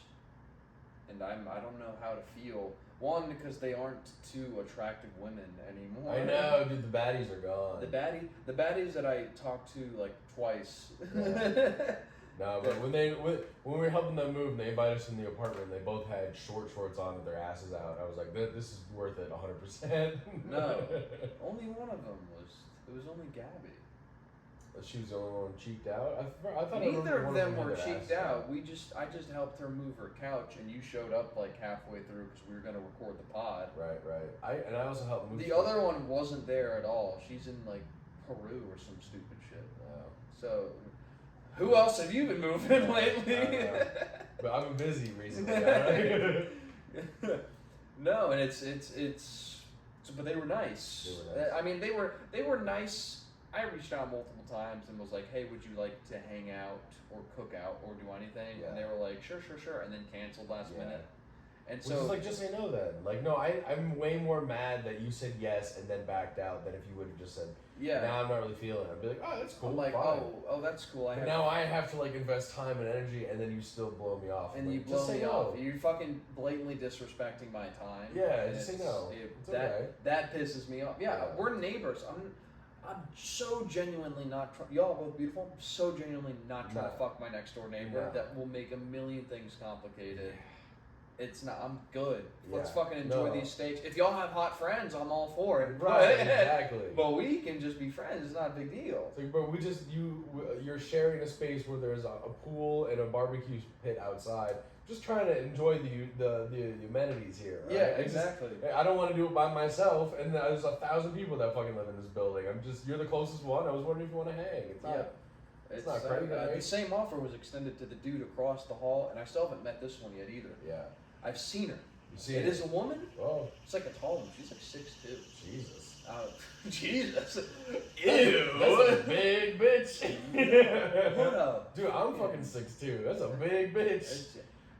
and I don't know how to feel. One, because they aren't two attractive women anymore. I know, dude. The baddies are gone. The baddies that I talked to like twice. Yeah. No, but when we were helping them move, and they invited us in the apartment. They both had short shorts on with their asses out. I was like, this is worth it, 100%. No, only one of them was. It was only Gabby. She was the only one cheeked out. I thought neither of them were had their cheeked asses out. I just helped her move her couch, and you showed up like halfway through because we were gonna record the pod. Right. I also helped move. The other one wasn't there at all. She's in like Peru or some stupid shit. So, who else have you been moving lately? But I've been busy recently. No, and it's. But they were nice. I mean, they were nice. I reached out multiple times and was like, hey, would you like to hang out or cook out or do anything? Yeah. And they were like, sure, and then canceled last minute. And Which is like, just say no then. Like, no, I'm way more mad that you said yes and then backed out than if you would have just said, yeah. now I'm not really feeling it. I'd be like, oh, that's cool. I'm like, fine. oh, that's cool. But now I have to like invest time and energy, and then you still blow me off. And like, you blow just say me no. off. You're fucking blatantly disrespecting my time. Yeah, and just say no. It's that okay. that pisses me off. Yeah, Yeah. we're neighbors. I'm so genuinely not y'all are both beautiful. I'm so genuinely not trying to fuck my next door neighbor. No. That will make a million things complicated. It's not. I'm good. Let's Yeah. fucking enjoy these steaks. If y'all have hot friends, I'm all for it. Right, exactly. But we can just be friends. It's not a big deal. It's like, but you're sharing a space where there's a pool and a barbecue pit outside. Just trying to enjoy the amenities here. Right? Yeah, exactly. I don't want to do it by myself, and there's 1,000 people that fucking live in this building. You're the closest one. I was wondering if you want to hang. It's not. It's not crazy. The same offer was extended to the dude across the hall, and I still haven't met this one yet either. Yeah. I've seen her. You see It is a woman. Oh, It's like a tall one. She's like 6'2". Jesus. Jesus. That's a big bitch. What up? Dude, I'm fucking 6'2". That's a big bitch.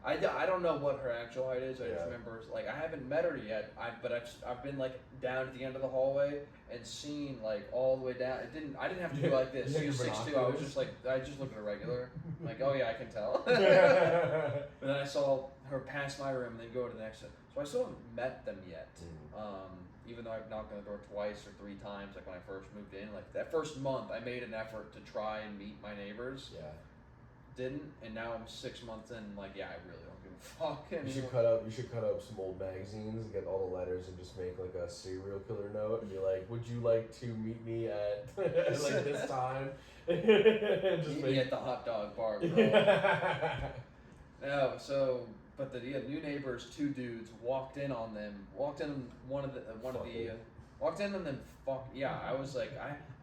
I don't know what her actual height is. I Yeah. just remember like I haven't met her yet. But I've been like down at the end of the hallway and seen like all the way down. I didn't have to do like this. You She was had 6'2". I was binoculars? just like I just looked at her regular. Like, oh yeah, I can tell. Yeah. But then I saw her pass my room and then go to the next one. So I still haven't met them yet. Even though I've knocked on the door twice or 3 times, like when I first moved in. Like that first month, I made an effort to try and meet my neighbors. Yeah. Didn't, and now I'm 6 months in. Like, yeah, I really don't give a fuck anymore. You should cut up some old magazines and get all the letters and just make like a serial killer note and be like, would you like to meet me at like this time? Just Meet make me at the hot dog bar, bro. No, so but the new neighbors, 2 dudes walked in on them. Walked in and then fuck yeah. I was like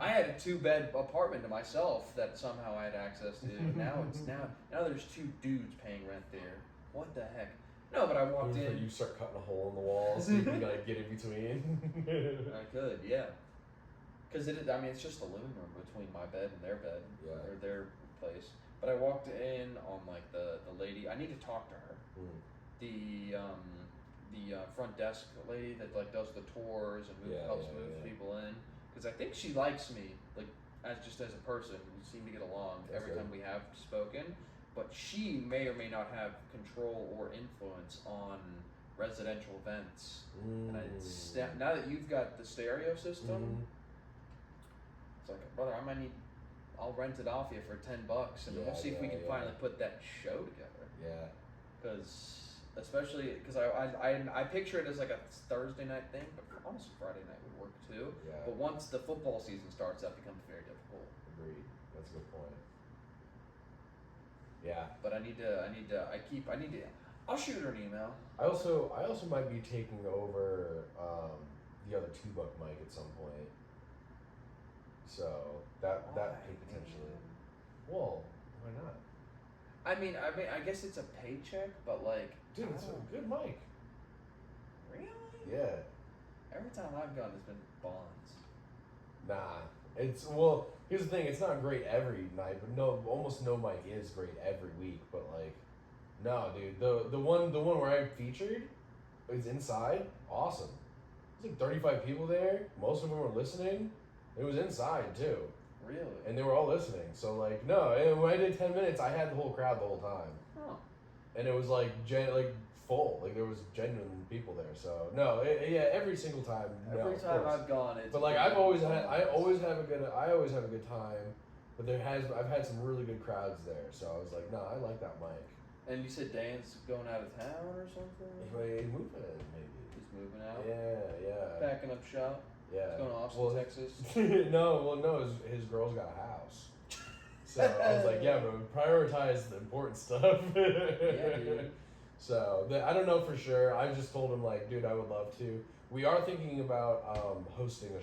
I had a 2-bed apartment to myself that somehow I had access to. Now there's 2 dudes paying rent there. What the heck? No, but I walked in. You start cutting a hole in the wall so you can like get in between. I could, yeah. Because it's just the living room between my bed and their bed, Yeah. or their place. But I walked in on like the lady. I need to talk to her. The front desk lady that like does the tours and helps move people in. Because I think she likes me, like as a person. We seem to get along every time we have spoken. But she may or may not have control or influence on residential events. And now that you've got the stereo system, it's like, brother, I'll rent it off you for $10, and we'll see if we can finally put that show together. Yeah. Because especially because I picture it as like a Thursday night thing, but honestly Friday night would work too. Yeah. But once the football season starts, that becomes very difficult. Agreed. That's a good point. Yeah. But I'll shoot her an email. I also might be taking over the other $2 mic at some point. So that could potentially. Well, why not? I guess it's a paycheck, but like, Dude, it's a good mic. Really? Yeah. Every time I've gone, it's been Bonds. Nah. Here's the thing, it's not great every night, but almost no mic is great every week, but like, no, dude, the one where I featured is inside, awesome. There's like 35 people there, most of them were listening, it was inside too. Really? And they were all listening, so like, no, and when I did 10 minutes, I had the whole crowd the whole time. Huh. And it was like, full, like there was genuine people there, so no, every single time. Every time I've gone, it's. But like I always have a good time, but I've had some really good crowds there, so I was like, no, I like that mic. And you said Dan's going out of town or something? He's moving, maybe. He's moving out? Yeah. Packing up shop? Yeah. He's going to Austin, Texas? no, his girl's got a house. So I was like, yeah, but prioritize the important stuff. Yeah, dude. So I don't know for sure. I just told him like, dude, I would love to. We are thinking about hosting a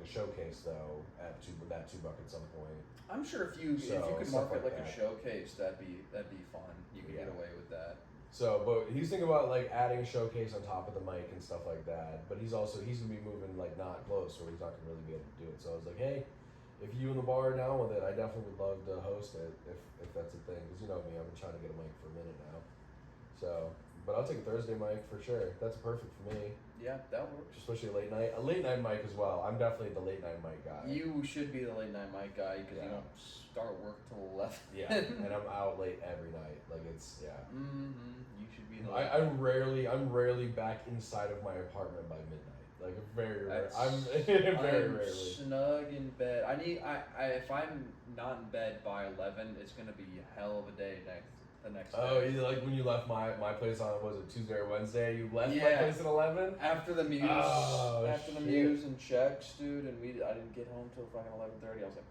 showcase though at that $2 at some point. I'm sure if you could stuff market like that. a showcase, that'd be fun. You could get away with that. So, but he's thinking about like adding a showcase on top of the mic and stuff like that. But he's gonna be moving like not close, where he's not gonna really be able to do it. So I was like, hey, if you and the bar are down with it, I definitely would love to host it if that's a thing. Because you know me, I've been trying to get a mic for a minute now. So But I'll take a Thursday mic for sure. That's perfect for me. Yeah, that works. Especially a late night mic as well. I'm definitely the late night mic guy. You should be the late night mic guy because you Yeah. don't start work till 11. Yeah, and I'm out late every night. Like it's You should be the. I'm rarely back inside of my apartment by midnight. Like very rare. I'm very rarely. Snug in bed. If I'm not in bed by 11, it's gonna be a hell of a day the next day. Oh, like when you left my place on was it Tuesday or Wednesday? You left my Yeah. place at 11. After the Muse, Oh, the shit. Muse and checks, dude, and I didn't get home till fucking 11:30. I was like,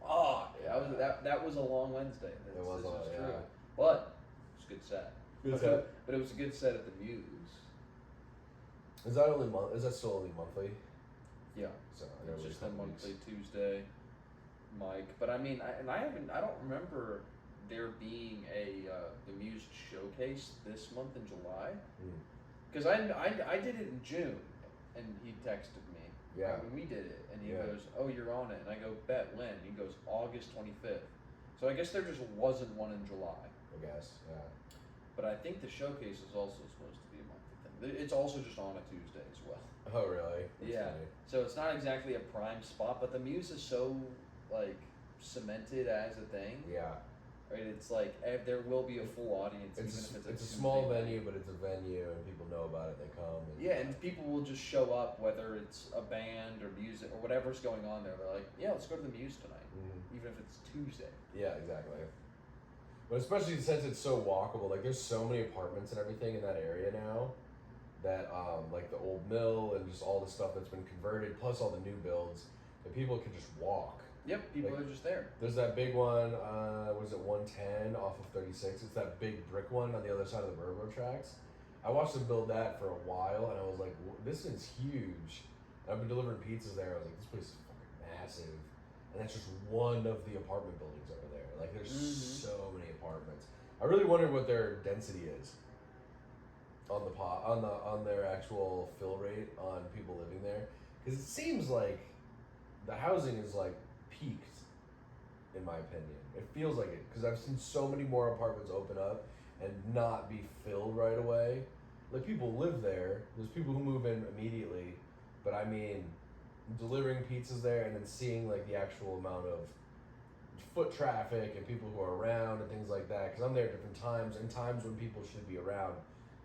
fuck. Yeah. That was a long Wednesday. It was this long, is yeah. true. But it was a good set. Good set. But it was a good set at the Muse. Is that only Is that still only monthly? Yeah. So I know It's we just have a a couple monthly weeks. Tuesday mic. But I mean, I don't remember there being the Muse showcase this month in July. Because I did it in June, and he texted me. Yeah. When we did it, and he Yeah. goes, "Oh, you're on it," and I go, "Bet when?" He goes, "August 25th." So I guess there just wasn't one in July. I guess. Yeah. But I think the showcase is also supposed to be a monthly thing. It's also just on a Tuesday as well. Oh really? That's Yeah. funny. So it's not exactly a prime spot, but the Muse is so like cemented as a thing. Yeah. Right? It's like there will be a full audience, even if It's it's a Tuesday small night. venue, but it's a venue, and people know about it. They come. And, Yeah, and people will just show up, whether it's a band or music or whatever's going on there. They're like, "Yeah, let's go to the Muse tonight," even if it's Tuesday. Yeah, exactly. But especially since it's so walkable, like there's so many apartments and everything in that area now that like the old mill and just all the stuff that's been converted, plus all the new builds, that people can just walk. Yep, people Like- are just there. There's that big one, was it 110 off of 36? It's that big brick one on the other side of the railroad tracks. I watched them build that for a while, and I was like, this is huge. And I've been delivering pizzas there. I was like, this place is fucking massive. And that's just one of the apartment buildings over there. Like, there's so many apartments. I really wonder what their density is on on their actual fill rate on people living there, because it seems like the housing is like peaked, in my opinion. It feels like it, because I've seen so many more apartments open up and not be filled right away. Like, people live there. There's people who move in immediately, but I mean, delivering pizzas there and then seeing like the actual amount of foot traffic and people who are around and things like that, because I'm there at different times and times when people should be around,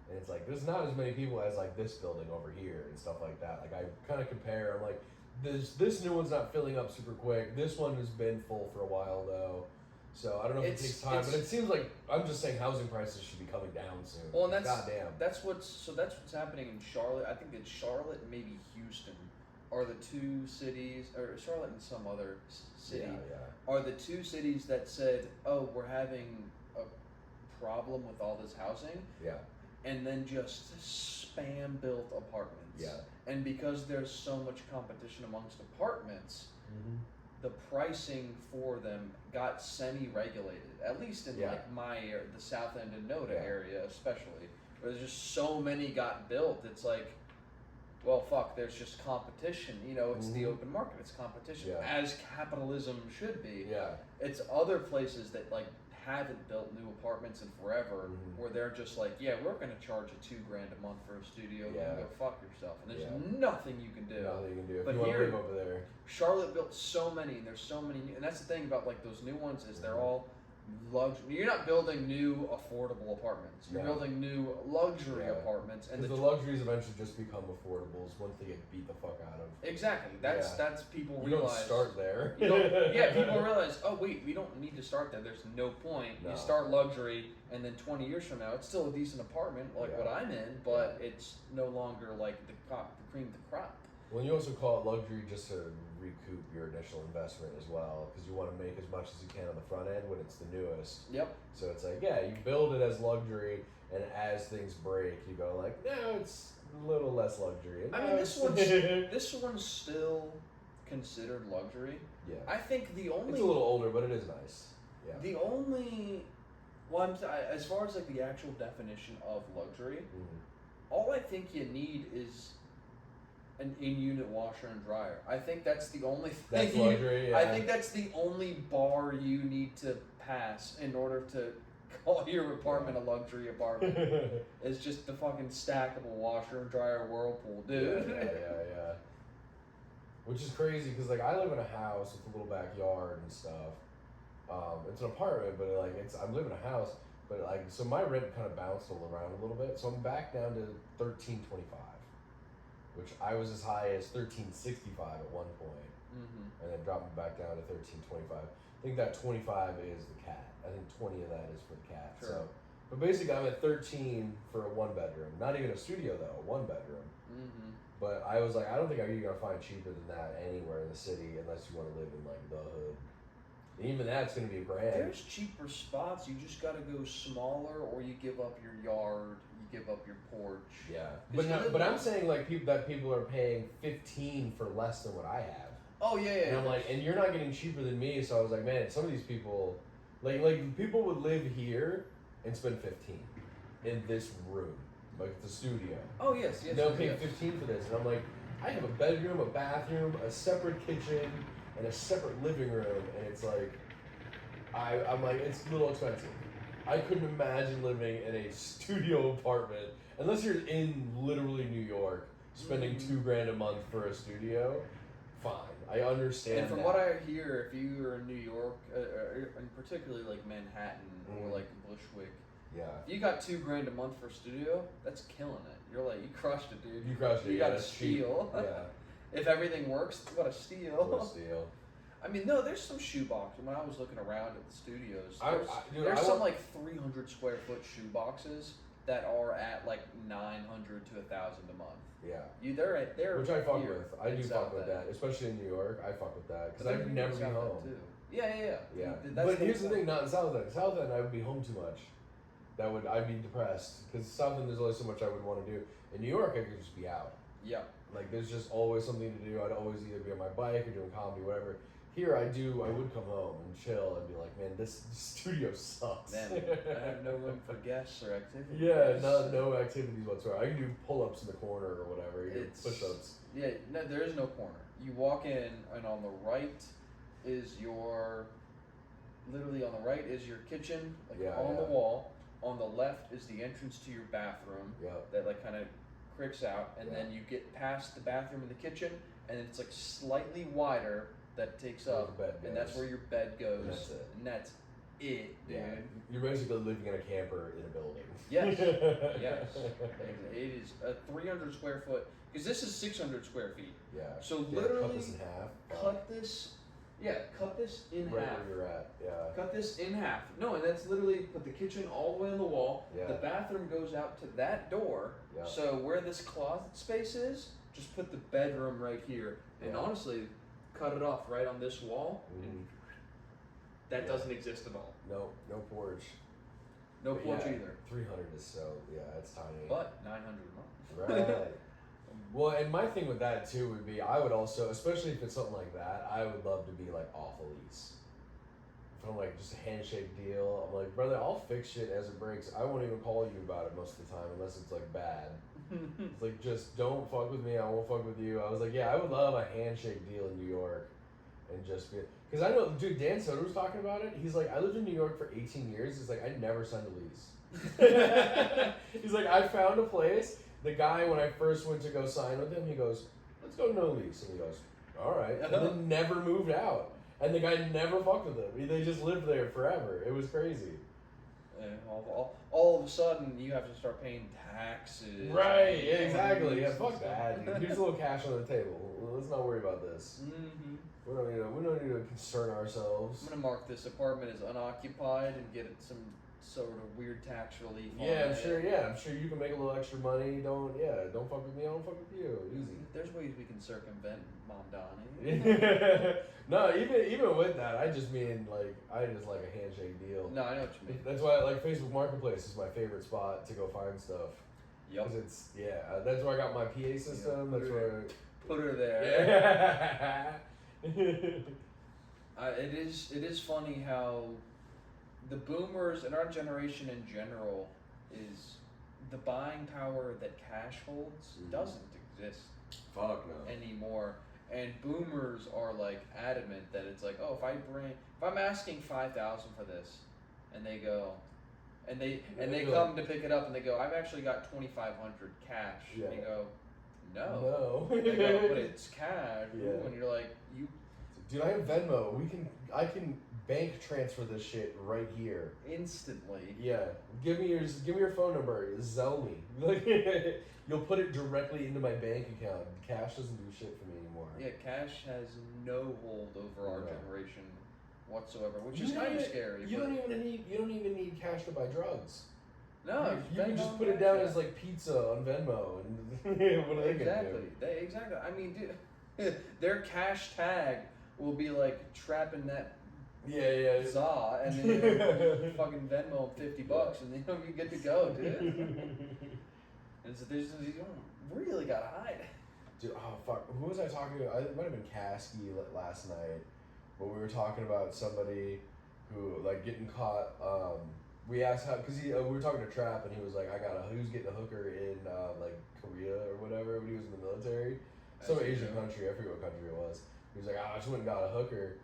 and it's like there's not as many people as like this building over here and stuff like that. Like, I kind of compare. I'm like, this new one's not filling up super quick. This one has been full for a while though. So I don't know if it takes time, but it seems like, I'm just saying, housing prices should be coming down soon. Well, and goddamn. that's what's happening in Charlotte. I think that Charlotte and maybe Houston are the two cities, or Charlotte and some other city are the two cities that said, "Oh, we're having a problem with all this housing," and then just spam built apartments. Yeah. And because there's so much competition amongst apartments, the pricing for them got semi-regulated, at least in like my area, the South End and Noda area especially, where there's just so many got built. It's like, well, fuck, there's just competition. You know, it's the open market, it's competition, as capitalism should be. Yeah. It's other places that like haven't built new apartments in forever, where they're just like, yeah, we're gonna charge you $2,000 a month for a studio. You can go fuck yourself, and there's nothing you can do. Nothing you can do if But you want to here- live over there. Charlotte built so many, and there's so many, and that's the thing about like those new ones is they're all luxury. You're not building new affordable apartments. You're building new luxury apartments, and Because the luxuries eventually just become affordables once they get beat the fuck out of. exactly that's people You don't realize. start there. People realize, oh wait, we don't need to start there. There's no point. No. You start luxury, and then 20 years from now, it's still a decent apartment like what I'm in, but it's no longer like the cream of the crop. Well, you also call it luxury just to recoup your initial investment as well, because you want to make as much as you can on the front end when it's the newest. Yep. So it's like, you build it as luxury, and as things break, you go like, no, it's a little less luxury. I mean, this one's still considered luxury. Yeah. I think the only It's a little older, but it is nice. Yeah. the only well, as far as like the actual definition of luxury, all I think you need is an in-unit washer and dryer. I think that's the only thing. That's luxury. I think that's the only bar you need to pass in order to call your apartment a luxury apartment. It's just the fucking stackable washer and dryer whirlpool, dude. Yeah. Which is crazy because like I live in a house with a little backyard and stuff. It's an apartment, but like I'm living in a house, but like so my rent kind of bounced all around a little bit. So I'm back down to $13.25, which I was as high as $13.65 at one point, and then dropped me back down to $13.25. I think that 25 is the cat. I think 20 of that is for the cat. Sure. So, but basically I'm at 13 for a 1 bedroom. Not even a studio though, a 1 bedroom. But I was like, I don't think you're gonna find cheaper than that anywhere in the city unless you want to live in like the hood. And even that's gonna be $1,000. There's cheaper spots. You just gotta go smaller, or you give up your yard. You give up your porch. Yeah, but I'm saying like people are paying 15 for less than what I have. Oh yeah. And I'm like, and you're not getting cheaper than me. So I was like, man, some of these people, like people would live here and spend 15 in this room. Like the studio. Oh yes. They'll pay 15 for this, and I'm like, I have a bedroom, a bathroom, a separate kitchen, and a separate living room, and it's like, I'm like, it's a little expensive. I couldn't imagine living in a studio apartment unless you're in literally New York, spending $2,000 a month for a studio. Fine, I understand. And from that. what I hear, if you are in New York, and particularly like Manhattan or like Bushwick. Yeah. If you got $2,000 a month for a studio, that's killing it. You're like, you crushed it, dude. You crushed it. You got a steal. Yeah. If everything works, what a steal. What a steal. I mean, no, there's some shoebox. When I was looking around at the studios, Dude, there's some like 300 square foot shoeboxes that are at like 900 to 1,000 a month. Yeah. They're which I fuck here with. I do in fuck with South that, especially in New York. I fuck with that because But I'd never be South End home. too. Yeah. But here's the thing: not in South End. South End, I would be home too much. I'd be depressed because South End, there's only so much I would want to do. In New York, I could just be out. Yeah. Like there's just always something to do. I'd always either be on my bike or doing comedy, whatever. Here, I would come home and chill and be like, man, this studio sucks. Man, I have no room for guests or activities. Yeah, no activities whatsoever. I can do pull-ups in the corner or whatever. You do push-ups. Yeah, no, there is no corner. You walk in, and on the right is literally on the right is your kitchen, like on the wall. On the left is the entrance to your bathroom. That like kind of cricks out, and then you get past the bathroom and the kitchen, and it's like slightly wider that takes up, and that's where your bed goes. And that's it. And that's it, dude. Yeah. You're basically living in a camper in a building. Yes. Yes. It is a 300 square foot, because this is 600 square feet. Yeah. So literally cut this in half. cut this in right half. where you're at. Yeah. Cut this in half. No, and that's literally put the kitchen all the way on the wall. Yeah. The bathroom goes out to that door. Yeah. So where this closet space is, just put the bedroom right here. And honestly, cut it off right on this wall. Mm-hmm. That doesn't exist at all. No porch. No But porch yeah, either. 300 is so, it's tiny. But 900 a month. Right. Well, and my thing with that too would be, I would also, especially if it's something like that, I would love to be like off a lease. If I'm like just a handshake deal, I'm like, brother, I'll fix shit as it breaks. I won't even call you about it most of the time unless it's like bad. It's like, just don't fuck with me, I won't fuck with you. I was like, yeah, I would love a handshake deal in New York. And just be, because I know, dude, Dan Soder was talking about it. He's like, I lived in New York for 18 years. He's like, I never signed a lease. He's like, I found a place. The guy, when I first went to go sign with him, he goes, let's go no lease. And he goes, all right. And then never moved out. And the guy never fucked with him. They just lived there forever. It was crazy. And all of a sudden, you have to start paying taxes. Right, exactly. Yeah, fuck that, dude. Here's a little cash on the table. Let's not worry about this. Mm-hmm. We don't need to concern ourselves. I'm gonna mark this apartment as unoccupied and get it some sort of weird tax relief. Yeah, I'm sure you can make a little extra money. Don't fuck with me. I don't fuck with you. Easy. There's ways we can circumvent Mamdani. No, even with that, I just mean like I just like a handshake deal. No, I know what you mean. That's why like Facebook Marketplace is my favorite spot to go find stuff. Yep. Because it's that's where I got my PA system. That's where. Put her there. Yeah. It is funny how the boomers and our generation in general is the buying power that cash holds doesn't exist Fuck no. anymore. And boomers are like adamant that it's like, oh, if I'm asking $5,000 for this, and they go, and they You're come to pick it up and they go, I've actually got 2,500 cash. Yeah. And you go, no. No. They go, but it's cash. Yeah. And you're like, you Dude, I have Venmo. I can bank transfer this shit right here. instantly. Yeah. Give me your phone number. Zell me. Like, you'll put it directly into my bank account. Cash doesn't do shit for me anymore. Yeah, cash has no hold over our No. generation whatsoever, which You is don't kind of even- scary. You but don't even need cash to buy drugs. no, You can just Venmo, put it down yeah. as like pizza on Venmo, and what are they gonna do? Exactly. I mean, dude, their cash tag will be like trapping that Yeah. za, and then you fucking Venmo them $50, and then you're good to go, dude. And so you don't really gotta hide. Dude, oh fuck, who was I talking to? It might have been Kasky last night, but we were talking about somebody who like getting caught. We asked how, cause we were talking to Trap, and he was like, he was getting a hooker in like Korea or whatever when he was in the military, some As you Asian do. country. I forget what country it was. He was like, I just went and got a hooker,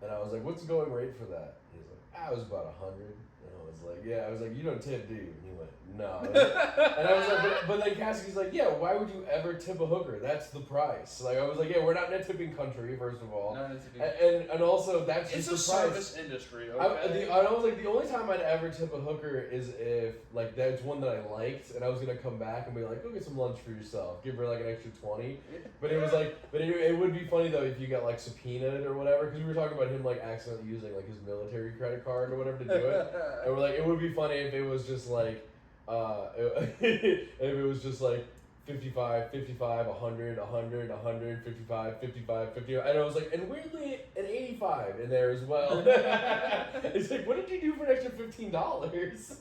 and I was like, what's the going rate for that? He was like, it was about 100. And I was like, yeah. I was like, you don't tip, do you? And he went, no. And I was like, but then Cassie's like, yeah, why would you ever tip a hooker? That's the price. Like, I was like, yeah, we're not in a tipping country, first of all. Not into And also, that's it's just a the price. service industry, okay? I was like, the only time I'd ever tip a hooker is if, like, that's one that I liked, and I was going to come back and be like, go get some lunch for yourself. Give her, like, an extra 20. But it was like, it would be funny, though, if you got, like, subpoenaed or whatever, because we were talking about him, like, accidentally using, like, his military credit card or whatever to do it. And we're like, it would be funny if it was just like, if it was just like 55, 100, 55, 50. And I was like, and weirdly, an 85 in there as well. It's like, what did you do for an extra $15?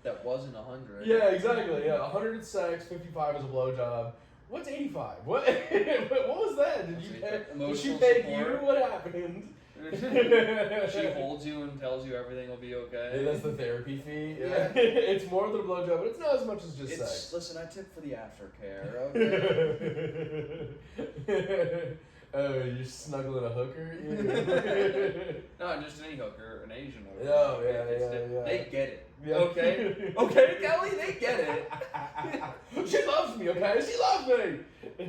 That wasn't 100. Yeah, exactly. Yeah, 100 is sex, 55 is a blowjob. What's 85? What? What was that? Did she Emotional pay support. you? What happened? She holds you and tells you everything will be okay. Yeah, that's the therapy fee. Yeah. It's more than a blowjob, but it's not as much as just It's, sex. listen, I tip for the aftercare, okay? You're snuggling a hooker? No, just any hooker, an Asian hooker. Oh, yeah, It's yeah. They get it. Yeah. Okay? Okay, Kelly, they get it. She loves me, okay? She loves me!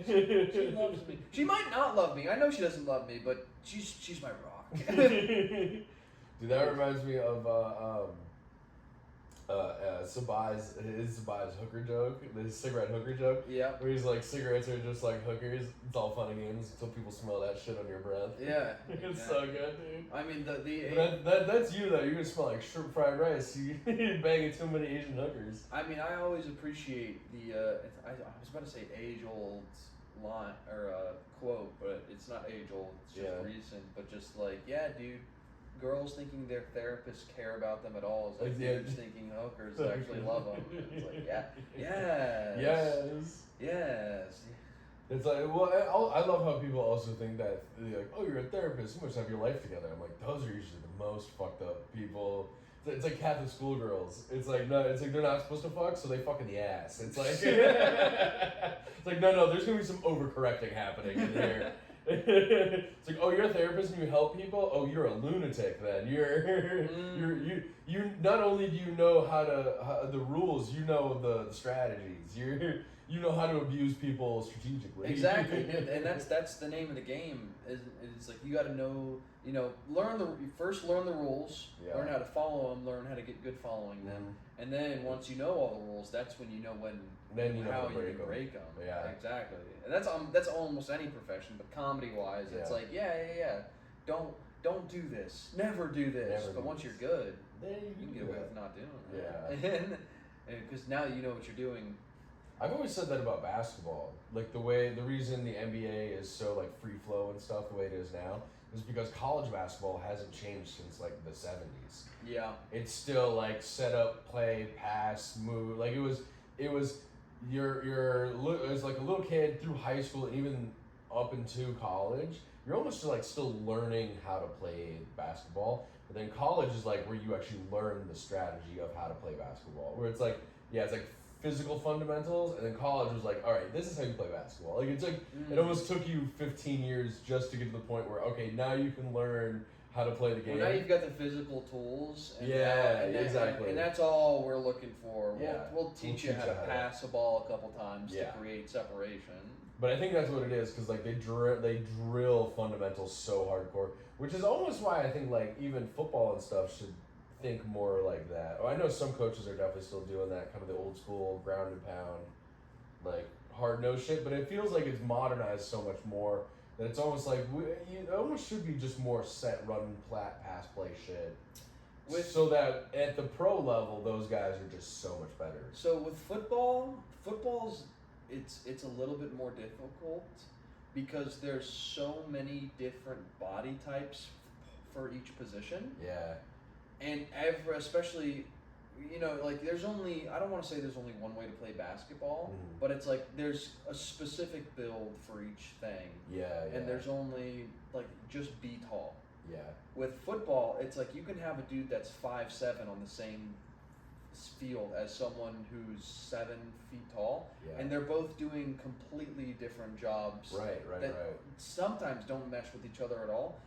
She loves me. She might not love me. I know she doesn't love me, but she's my rock. Dude, that reminds me of Sabai's hooker joke, his cigarette hooker joke. Yeah. Where he's like, cigarettes are just like hookers. It's all fun and games until people smell that shit on your breath. Yeah. It's so good, dude. I mean, That's you though. You're gonna smell like shrimp fried rice. You're banging too many Asian hookers. I mean, I always appreciate the. I was about to say age-old line or quote, but it's not age-old. It's just Yeah. recent. But just like, yeah, dude, girls thinking their therapists care about them at all is like Yeah. dudes thinking hookers actually love them. It's like, yeah, Yes. yes. It's like, well, I love how people also think that they're like, oh, you're a therapist, you must have your life together. I'm like, those are usually the most fucked up people. It's like Catholic schoolgirls. It's like, no, it's like they're not supposed to fuck, so they fuck in the ass. It's like, it's like, no, there's gonna be some overcorrecting happening in here. It's like, oh, you're a therapist and you help people. Oh, you're a lunatic then. You not only do you know how the rules, you know the strategies. You know how to abuse people strategically. Exactly, and that's the name of the game. It's like you got to know, learn the rules, Yeah. learn how to follow them, learn how to get good following them, and then once you know all the rules, that's when you know Then you know how how to you break can 'em. break them. Yeah. Exactly, and that's almost any profession, but comedy wise, it's Yeah. like yeah. Don't do this, never do this. Never but do once this. you're good, Then you can get away with not doing it. Yeah. and because now you know what you're doing. I've always said that about basketball. Like the reason the NBA is so like free flow and stuff the way it is now is because college basketball hasn't changed since like the 70s. Yeah. It's still like set up, play, pass, move. Like it was it was like a little kid through high school and even up into college. You're almost like still learning how to play basketball. But then college is like where you actually learn the strategy of how to play basketball. Where it's like, yeah, it's like physical fundamentals, and then college was like, all right, this is how you play basketball. Like it's like it almost took you 15 years just to get to the point where okay, now you can learn how to play the game. Well, now you've got the physical tools. And exactly. And that's all we're looking for. Yeah. We'll teach you how to pass a ball a couple times Yeah. to create separation. But I think that's what it is, because like they drill fundamentals so hardcore, which is almost why I think like even football and stuff should think more like that. I know some coaches are definitely still doing that, kind of the old school ground and pound, like hard nosed shit. But it feels like it's modernized so much more that it's almost like it almost should be just more set run, flat pass play shit. So that at the pro level, those guys are just so much better. So with football's it's a little bit more difficult because there's so many different body types for each position. Yeah. And especially, like there's only, I don't want to say there's only one way to play basketball, but it's like there's a specific build for each thing. Yeah. And there's only like just be tall. Yeah. With football, it's like you can have a dude that's 5'7" on the same field as someone who's 7 feet tall, and they're both doing completely different jobs. Right. Sometimes don't mesh with each other at all,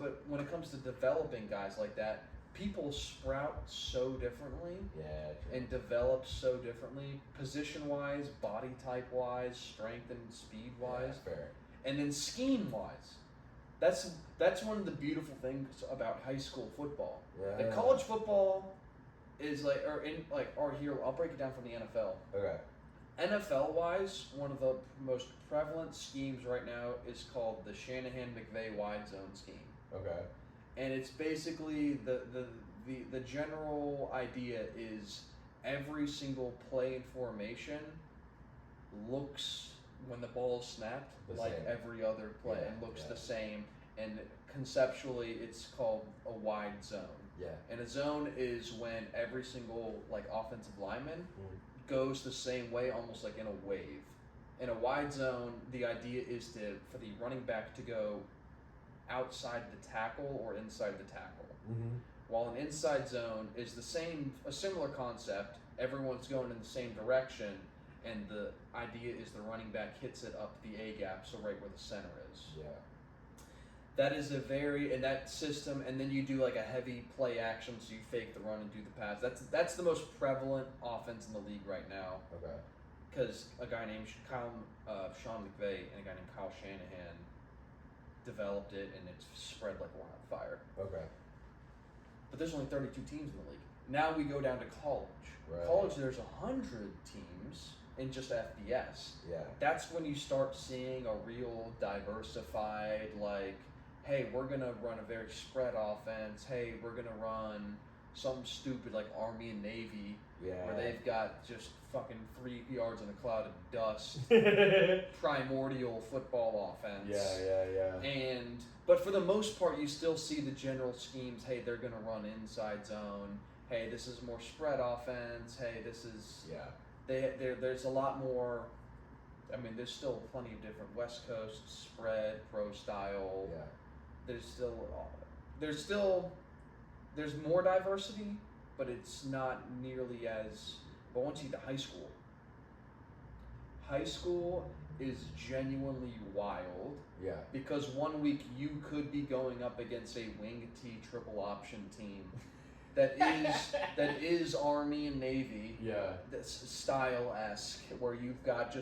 but when it comes to developing guys like that, people sprout so differently. Yeah. And develop so differently, position wise, body type wise, strength and speed wise. Yeah, fair. And then scheme wise. That's one of the beautiful things about high school football. Yeah. And college football is or here, I'll break it down from the NFL. Okay. NFL wise, one of the most prevalent schemes right now is called the Shanahan-McVay wide zone scheme. Okay. And it's basically the general idea is every single play in formation looks, when the ball is snapped, like every other play, and looks the same. And conceptually, it's called a wide zone. Yeah. And a zone is when every single offensive lineman goes the same way, almost like in a wave. In a wide zone, the idea is for the running back to go outside the tackle or inside the tackle. Mm-hmm. While an inside zone is a similar concept. Everyone's going in the same direction, and the idea is the running back hits it up the A gap, so right where the center is. Yeah. That is in that system, and then you do like a heavy play action, so you fake the run and do the pass. That's the most prevalent offense in the league right now. Okay. Because a guy named Sean McVay and a guy named Kyle Shanahan developed it, and it's spread like wildfire. Okay. But there's only 32 teams in the league. Now we go down to college. Right. College, there's 100 teams in just FBS. Yeah. That's when you start seeing a real diversified, hey, we're going to run a very spread offense. Hey, we're going to run something stupid like Army and Navy, where they've got just fucking 3 yards in a cloud of dust, primordial football offense. Yeah. But for the most part, you still see the general schemes. Hey, they're going to run inside zone. Hey, this is more spread offense. Hey, this is... Yeah. There's a lot more... I mean, there's still plenty of different West Coast spread, pro style. Yeah. There's more diversity, but it's not nearly as... But once you get to high school is genuinely wild. Yeah. Because 1 week you could be going up against a wing T triple option team that is Army and Navy. Yeah. That's style-esque, where you've got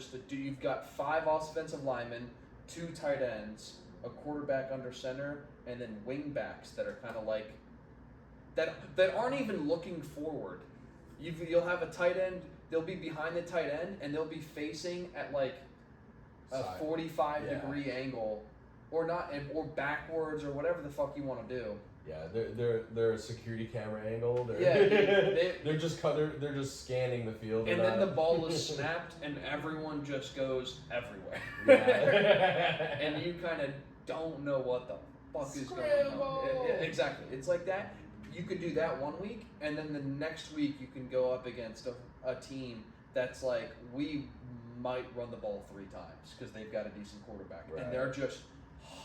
5 offensive linemen, 2 tight ends, a quarterback under center, and then wing backs that are kind of like that aren't even looking forward. You'll have a tight end. They'll be behind the tight end, and they'll be facing at like a 45-degree angle, or or backwards, or whatever the fuck you want to do. Yeah, they're a security camera angle. They're just scanning the field. And then the ball is snapped, and everyone just goes everywhere. Yeah. And you kind of don't know what the fuck is going on. Exactly, it's like that. You could do that 1 week, and then the next week you can go up against a team that's like, we might run the ball 3 times because they've got a decent quarterback, and they're just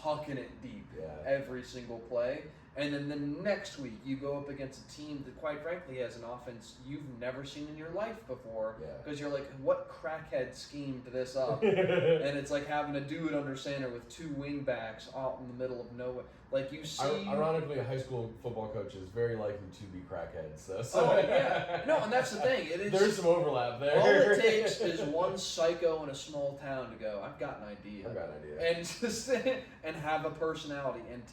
hucking it deep every single play. And then the next week, you go up against a team that, quite frankly, has an offense you've never seen in your life before. Yeah. Because you're like, what crackhead schemed this up? And it's like having a dude under center with 2 wing backs out in the middle of nowhere. Like, you see... Ironically, a high school football coach is very likely to be crackheads. So. Oh, yeah. No, and that's the thing. It is, there's some overlap there. all it takes is one psycho in a small town to go, I've got an idea. And just and have a personality. And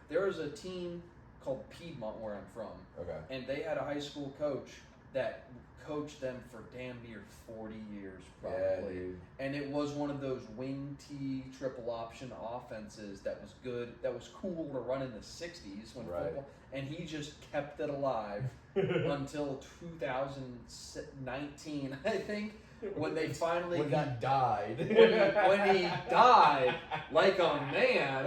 there was a team called Piedmont where I'm from. Okay. And they had a high school coach that coached them for damn near 40 years, probably. Yeah, dude. And it was one of those wing T triple option offenses that was good, that was cool to run in the 60s when football, and he just kept it alive until 2019, I think, when they finally he died. when he died like a man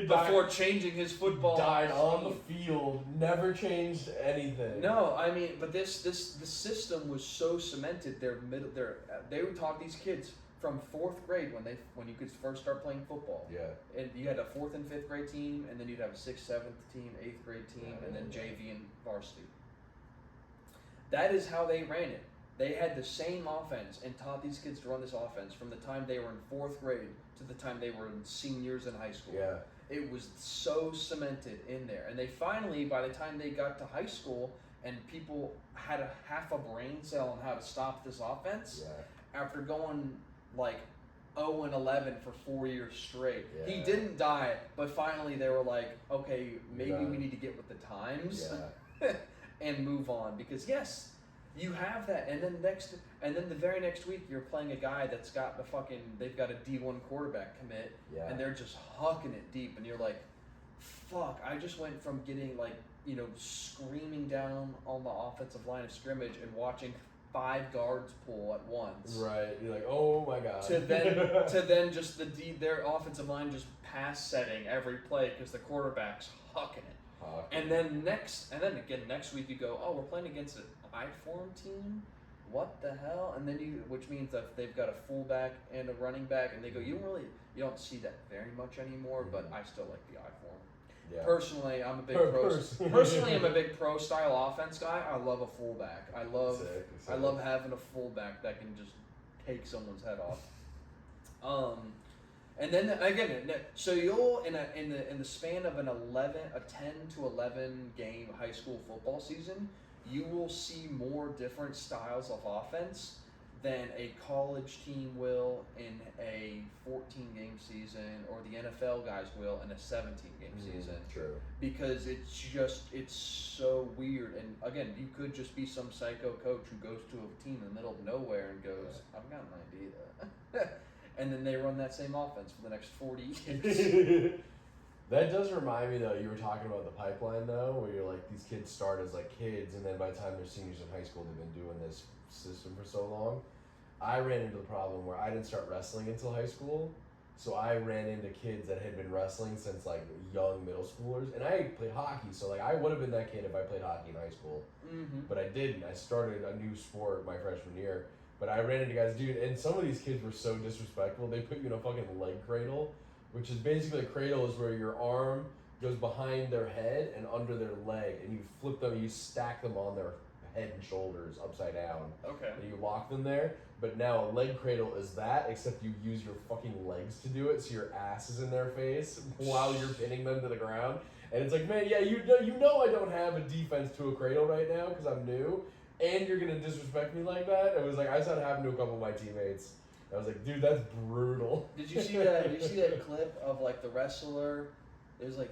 before changing his football. Died on the field, never changed anything. No, I mean, but the system was so cemented. They would talk these kids from 4th grade when you could first start playing football. Yeah. And you had a 4th and 5th grade team, and then you'd have a 6th, 7th team, 8th grade team, and then JV and varsity. That is how they ran it. They had the same offense and taught these kids to run this offense from the time they were in 4th grade to the time they were seniors in high school. Yeah. It was so cemented in there. And they finally, by the time they got to high school and people had half a brain cell on how to stop this offense, after going like 0-11 for 4 years straight. Yeah. He didn't die, but finally they were like, okay, maybe we need to get with the times and move on. Because yes, you have that, and then the very next week you're playing a guy that's got they've got a D1 quarterback commit, and they're just hucking it deep, and you're like, fuck, I just went from getting screaming down on the offensive line of scrimmage and watching 5 guards pull at once. Right, you're like, oh my god. To then just their offensive line just pass setting every play because the quarterback's hucking it. And then again next week you go, oh, we're playing against an I-form team? What the hell? And then which means that they've got a fullback and a running back, and they go, you don't see that very much anymore, but I still like the I-form. Yeah. Personally, I'm a big pro style offense guy. I love a fullback. I love having a fullback that can just take someone's head off. And then again, so you'll in the span of a 10 to 11 game high school football season, you will see more different styles of offense than a college team will in a 14-game season, or the NFL guys will in a 17-game season. True. Because it's so weird. And again, you could just be some psycho coach who goes to a team in the middle of nowhere and goes, I've got an idea. And then they run that same offense for the next 40 years. That does remind me, though, you were talking about the pipeline, though, where you're like, these kids start as like kids, and then by the time they're seniors in high school, they've been doing this system for so long. I ran into the problem where I didn't start wrestling until high school, so I ran into kids that had been wrestling since like young middle schoolers, and I played hockey, so like I would have been that kid if I played hockey in high school, but I didn't. I started a new sport my freshman year, but I ran into guys, dude, and some of these kids were so disrespectful. They put you in a fucking leg cradle, which is basically a cradle is where your arm goes behind their head and under their leg, and you flip them, you stack them on their head and shoulders upside down. Okay. And you lock them there. But now a leg cradle is that, except you use your fucking legs to do it, so your ass is in their face while you're pinning them to the ground. And it's like, man, yeah, you know I don't have a defense to a cradle right now because I'm new, and you're gonna disrespect me like that. It was like I started having to a couple of my teammates. I was like, dude, that's brutal. Did you see that? Did you see that clip of like the wrestler? There's a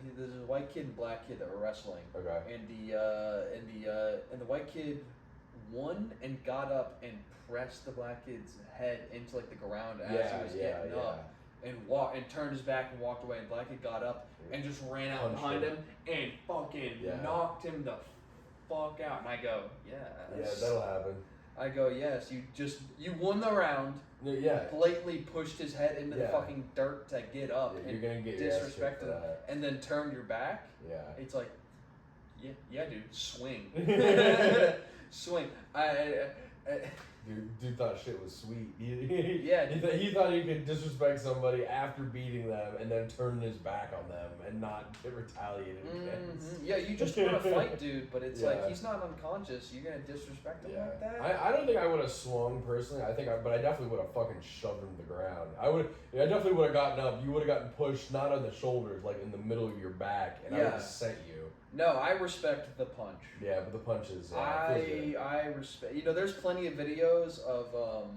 white kid and black kid that were wrestling. Okay. And the white kid won and got up and pressed the black kid's head into like the ground as he was getting up, and turned his back and walked away. And black kid got up and just ran out behind him and fucking knocked him the fuck out. And I go, yes. Yeah, that'll happen. I go, yes. You won the round. Yeah. Blatantly pushed his head into the fucking dirt to get up you're and gonna get disrespected him, and then turned your back. Yeah. It's like, yeah, dude, swing. Swing. Dude thought shit was sweet. Yeah. He thought he could disrespect somebody after beating them and then turn his back on them and not get retaliated against. Yeah, you just want to fight, dude, but it's Yeah. like he's not unconscious. You're gonna disrespect him Yeah. like that? I don't think I would have swung personally. But I definitely would have fucking shoved him to the ground. I definitely would have gotten up. You would have gotten pushed not on the shoulders, like in the middle of your back, and I would have sent you. No, I respect the punch. Yeah, but the punches. Yeah, I respect. You know, there's plenty of videos of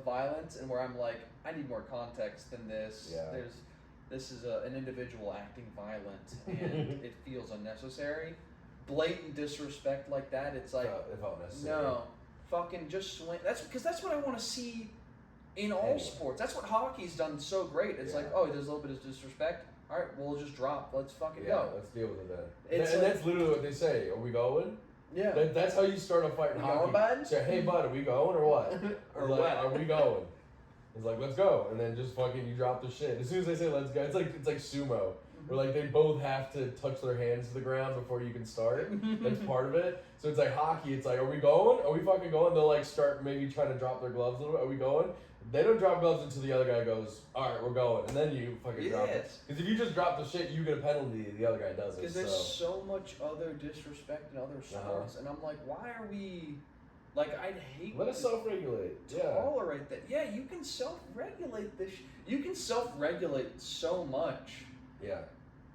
violence, and where I'm like, I need more context than this. Yeah. This is an individual acting violent, and it feels unnecessary. Blatant disrespect like that, it's like it felt necessary. no, fucking just swing. That's what I want to see in all sports. That's what hockey's done so great. It's like, oh, there's a little bit of disrespect. All right, we'll just drop. Let's fucking go. Let's deal with it then. It's and like, that's literally what they say. Are we going? Yeah. That's how you start a fight in We hockey. going, bud? Say, hey, bud, are we going or what? Or like, what? Are we going? It's like, let's go, and then just fucking you drop the shit. As soon as they say let's go, it's like sumo, where like they both have to touch their hands to the ground before you can start. That's part of it. So it's like hockey. It's like, are we going? Are we fucking going? They'll like start maybe trying to drop their gloves a little bit. Are we going? They don't drop gloves until the other guy goes, all right, we're going, and then you fucking drop it. Because if you just drop the shit, you get a penalty. The other guy doesn't. Because there's so much other disrespect in other sports, and I'm like, why are we? Like, I'd hate. Let us self-regulate. Tolerate that. Yeah, you can self-regulate this. You can self-regulate so much. Yeah.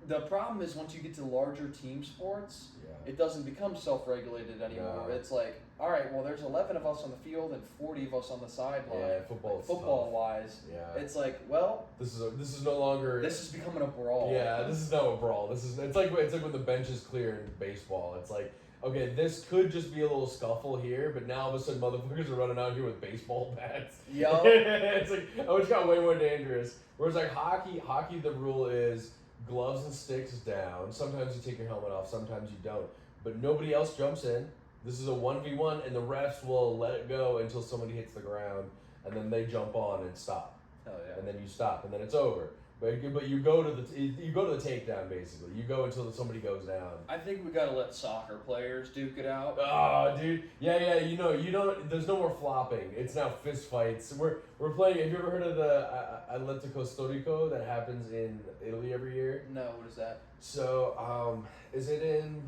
The problem is once you get to larger team sports, it doesn't become self-regulated anymore. No. It's like, all right, well, there's 11 of us on the field and 40 of us on the sideline. Yeah, Football-wise, it's like, well, this is no longer. This is becoming a brawl. Yeah, this is no brawl. It's like when the bench is clear in baseball. It's like, okay, this could just be a little scuffle here, but now all of a sudden motherfuckers are running out here with baseball bats. Yup. It's like, oh, it's got way more dangerous. Whereas like hockey, the rule is gloves and sticks down. Sometimes you take your helmet off, sometimes you don't. But nobody else jumps in. This is a 1v1, and the refs will let it go until somebody hits the ground, and then they jump on and stop. Hell yeah. And then you stop, and then it's over. But you go to the takedown basically. You go until somebody goes down. I think we gotta let soccer players duke it out. Oh, dude, yeah. You don't. There's no more flopping. It's now fist fights. We're playing. Have you ever heard of the Atletico Storico that happens in Italy every year? No, what is that? So, is it in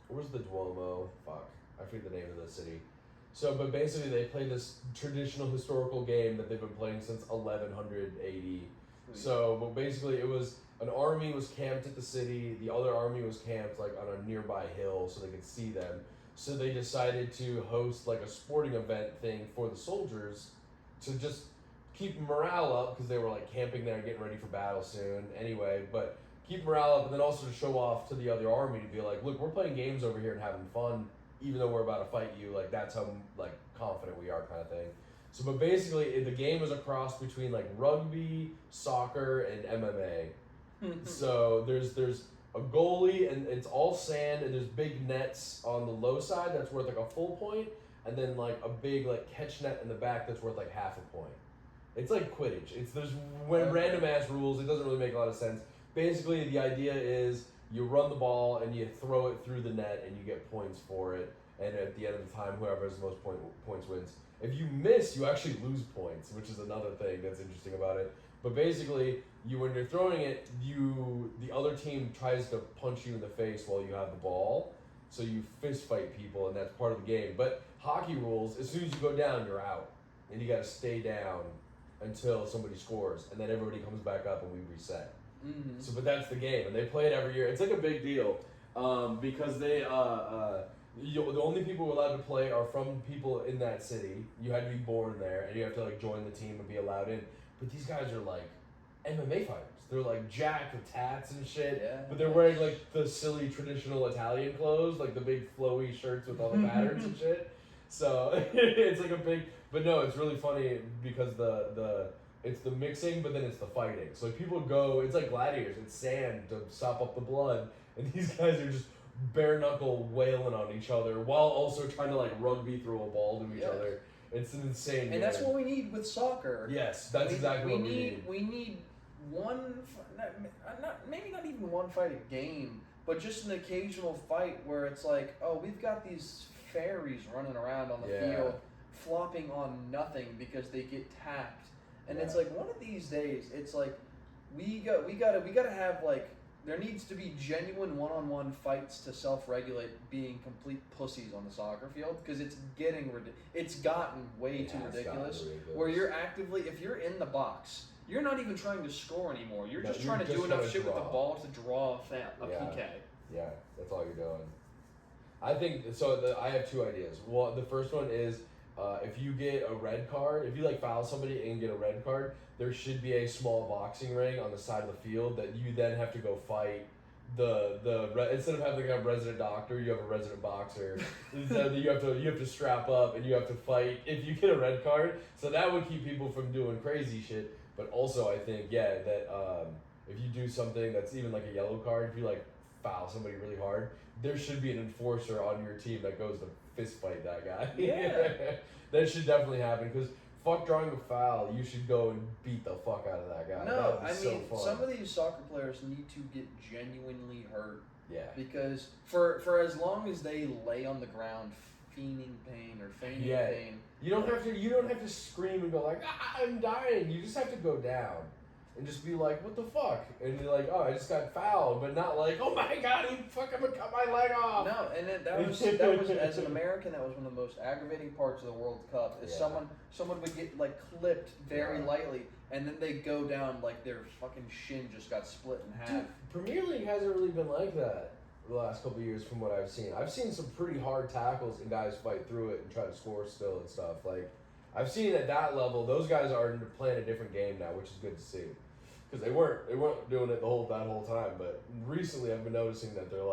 where's the Duomo? Fuck, I forget the name of the city. So, but basically they play this traditional historical game that they've been playing since 1180. So, but basically it was an army was camped at the city, the other army was camped like on a nearby hill so they could see them. So they decided to host like a sporting event thing for the soldiers to just keep morale up because they were like camping there and getting ready for battle soon anyway, but keep morale up and then also to show off to the other army to be like, look, we're playing games over here and having fun. Even though we're about to fight you, like that's how like confident we are, kind of thing. So, but basically, the game is a cross between like rugby, soccer, and MMA. So there's a goalie, and it's all sand, and there's big nets on the low side that's worth like a full point, and then like a big like catch net in the back that's worth like half a point. It's like Quidditch. There's random ass rules. It doesn't really make a lot of sense. Basically, the idea is you run the ball and you throw it through the net and you get points for it. And at the end of the time, whoever has the most points wins. If you miss, you actually lose points, which is another thing that's interesting about it. But basically, when you're throwing it, the other team tries to punch you in the face while you have the ball. So you fist fight people, and that's part of the game. But hockey rules, as soon as you go down, you're out. And you got to stay down until somebody scores. And then everybody comes back up and we reset. Mm-hmm. So, but that's the game, and they play it every year. It's like a big deal because they the only people who are allowed to play are from people in that city. You had to be born there, and you have to like join the team and be allowed in. But these guys are like MMA fighters. They're like jacked with tats and shit. Yeah. But they're wearing like the silly traditional Italian clothes, like the big flowy shirts with all the patterns and shit. So it's like a big. But no, it's really funny because it's the mixing, but then it's the fighting. So like people go, it's like gladiators. It's sand to sop up the blood, and these guys are just bare knuckle wailing on each other while also trying to like rugby throw a ball to each other. It's an insane game. And that's what we need with soccer. Yes, that's exactly what we need. We need maybe not even one fight a game, but just an occasional fight where it's like, oh, we've got these fairies running around on the Yeah. field, flopping on nothing because they get tapped. And it's Yeah. like one of these days, it's like we gotta have like there needs to be genuine one-on-one fights to self-regulate being complete pussies on the soccer field because it's getting it's gotten way too ridiculous. Where you're actively, if you're in the box, you're not even trying to score anymore. You're No, just you're trying to just do enough trying to shit with the draw. ball to draw a Yeah. PK. Yeah, that's all you're doing. I think so. I have two ideas. Well, the first one is if you get a red card, if you like foul somebody and get a red card, there should be a small boxing ring on the side of the field that you then have to go fight. Instead of having a resident doctor, you have a resident boxer. Instead, you have to strap up and you have to fight if you get a red card. So that would keep people from doing crazy shit. But also, I think that if you do something that's even like a yellow card, if you like foul somebody really hard, there should be an enforcer on your team that goes to fist fight that guy. Yeah. That should definitely happen because fuck drawing a foul, you should go and beat the fuck out of that guy. No, That would be I so mean fun. some of these soccer players need to get genuinely hurt Yeah. because for as long as they lay on the ground feigning pain or feigning Yeah. pain, You don't have to scream and go like, I'm dying. You just have to go down and just be like, what the fuck? And you're like, oh, I just got fouled, but not like, oh my god, he fucking cut my leg off. no, and that was as an American, that was one of the most aggravating parts of the World Cup. Is Yeah. someone would get like clipped very Yeah. lightly, and then they go down like their fucking shin just got split in half. Dude, Premier League hasn't really been like that the last couple of years from what I've seen. I've seen some pretty hard tackles and guys fight through it and try to score still and stuff. Like, I've seen at that level, those guys are playing a different game now, which is good to see. Because they weren't doing it that whole time. But recently, I've been noticing that they're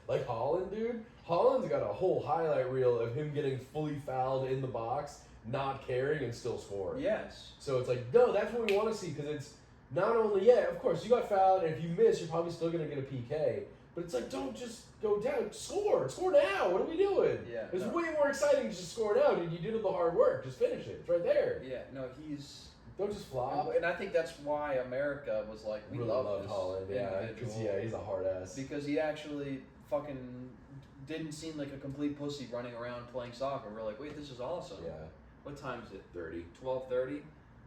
like Holland, dude. Holland's got a whole highlight reel of him getting fully fouled in the box, not caring, and still scoring. Yes. So it's like, no, that's what we want to see because it's not only, yeah, of course, you got fouled, and if you miss, you're probably still going to get a PK. But it's like, don't just go down. Score now. What are we doing? Yeah, It's no. way more exciting to just score now, dude. You did the hard work. Just finish it. It's right there. Yeah. No, he's. Don't just flop. And I think that's why America was like, we really love love this Holland, yeah, because individual. he's a hard ass. Because he actually fucking didn't seem like a complete pussy running around playing soccer. We're like, wait, this is awesome. Yeah, What time is it? 30. 12:30.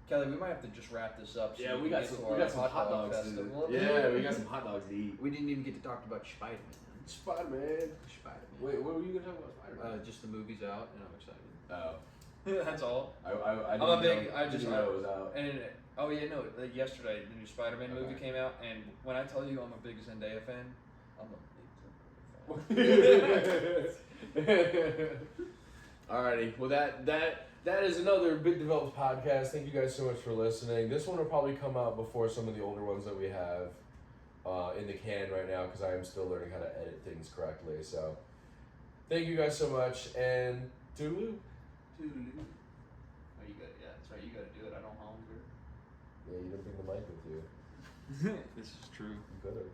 Kelly, we might have to just wrap this up. So Yeah, we can got get some. to We our got some hot dog dogs. festival. Yeah, we got some hot dogs to eat. We didn't even get to talk about Spider-Man. Spider-Man. Spider-Man. Wait, what were you gonna talk about Spider-Man? Just the movie's out, and I'm excited. Oh, That's all. I I'm didn't a big. know, I just didn't know it was out. And oh yeah, no. Like yesterday, the new Spider-Man movie Okay. came out, and when I tell you I'm a big Zendaya fan, I'm a big Zendaya fan. Alrighty, well that is another Big Develops podcast. Thank you guys so much for listening. This one will probably come out before some of the older ones that we have in the can right now because I am still learning how to edit things correctly. So thank you guys so much and toodaloo. Toodaloo. Oh, you got that's right. You got to do it. I don't hunger. Yeah, you didn't bring the mic with you. This is true. You could have.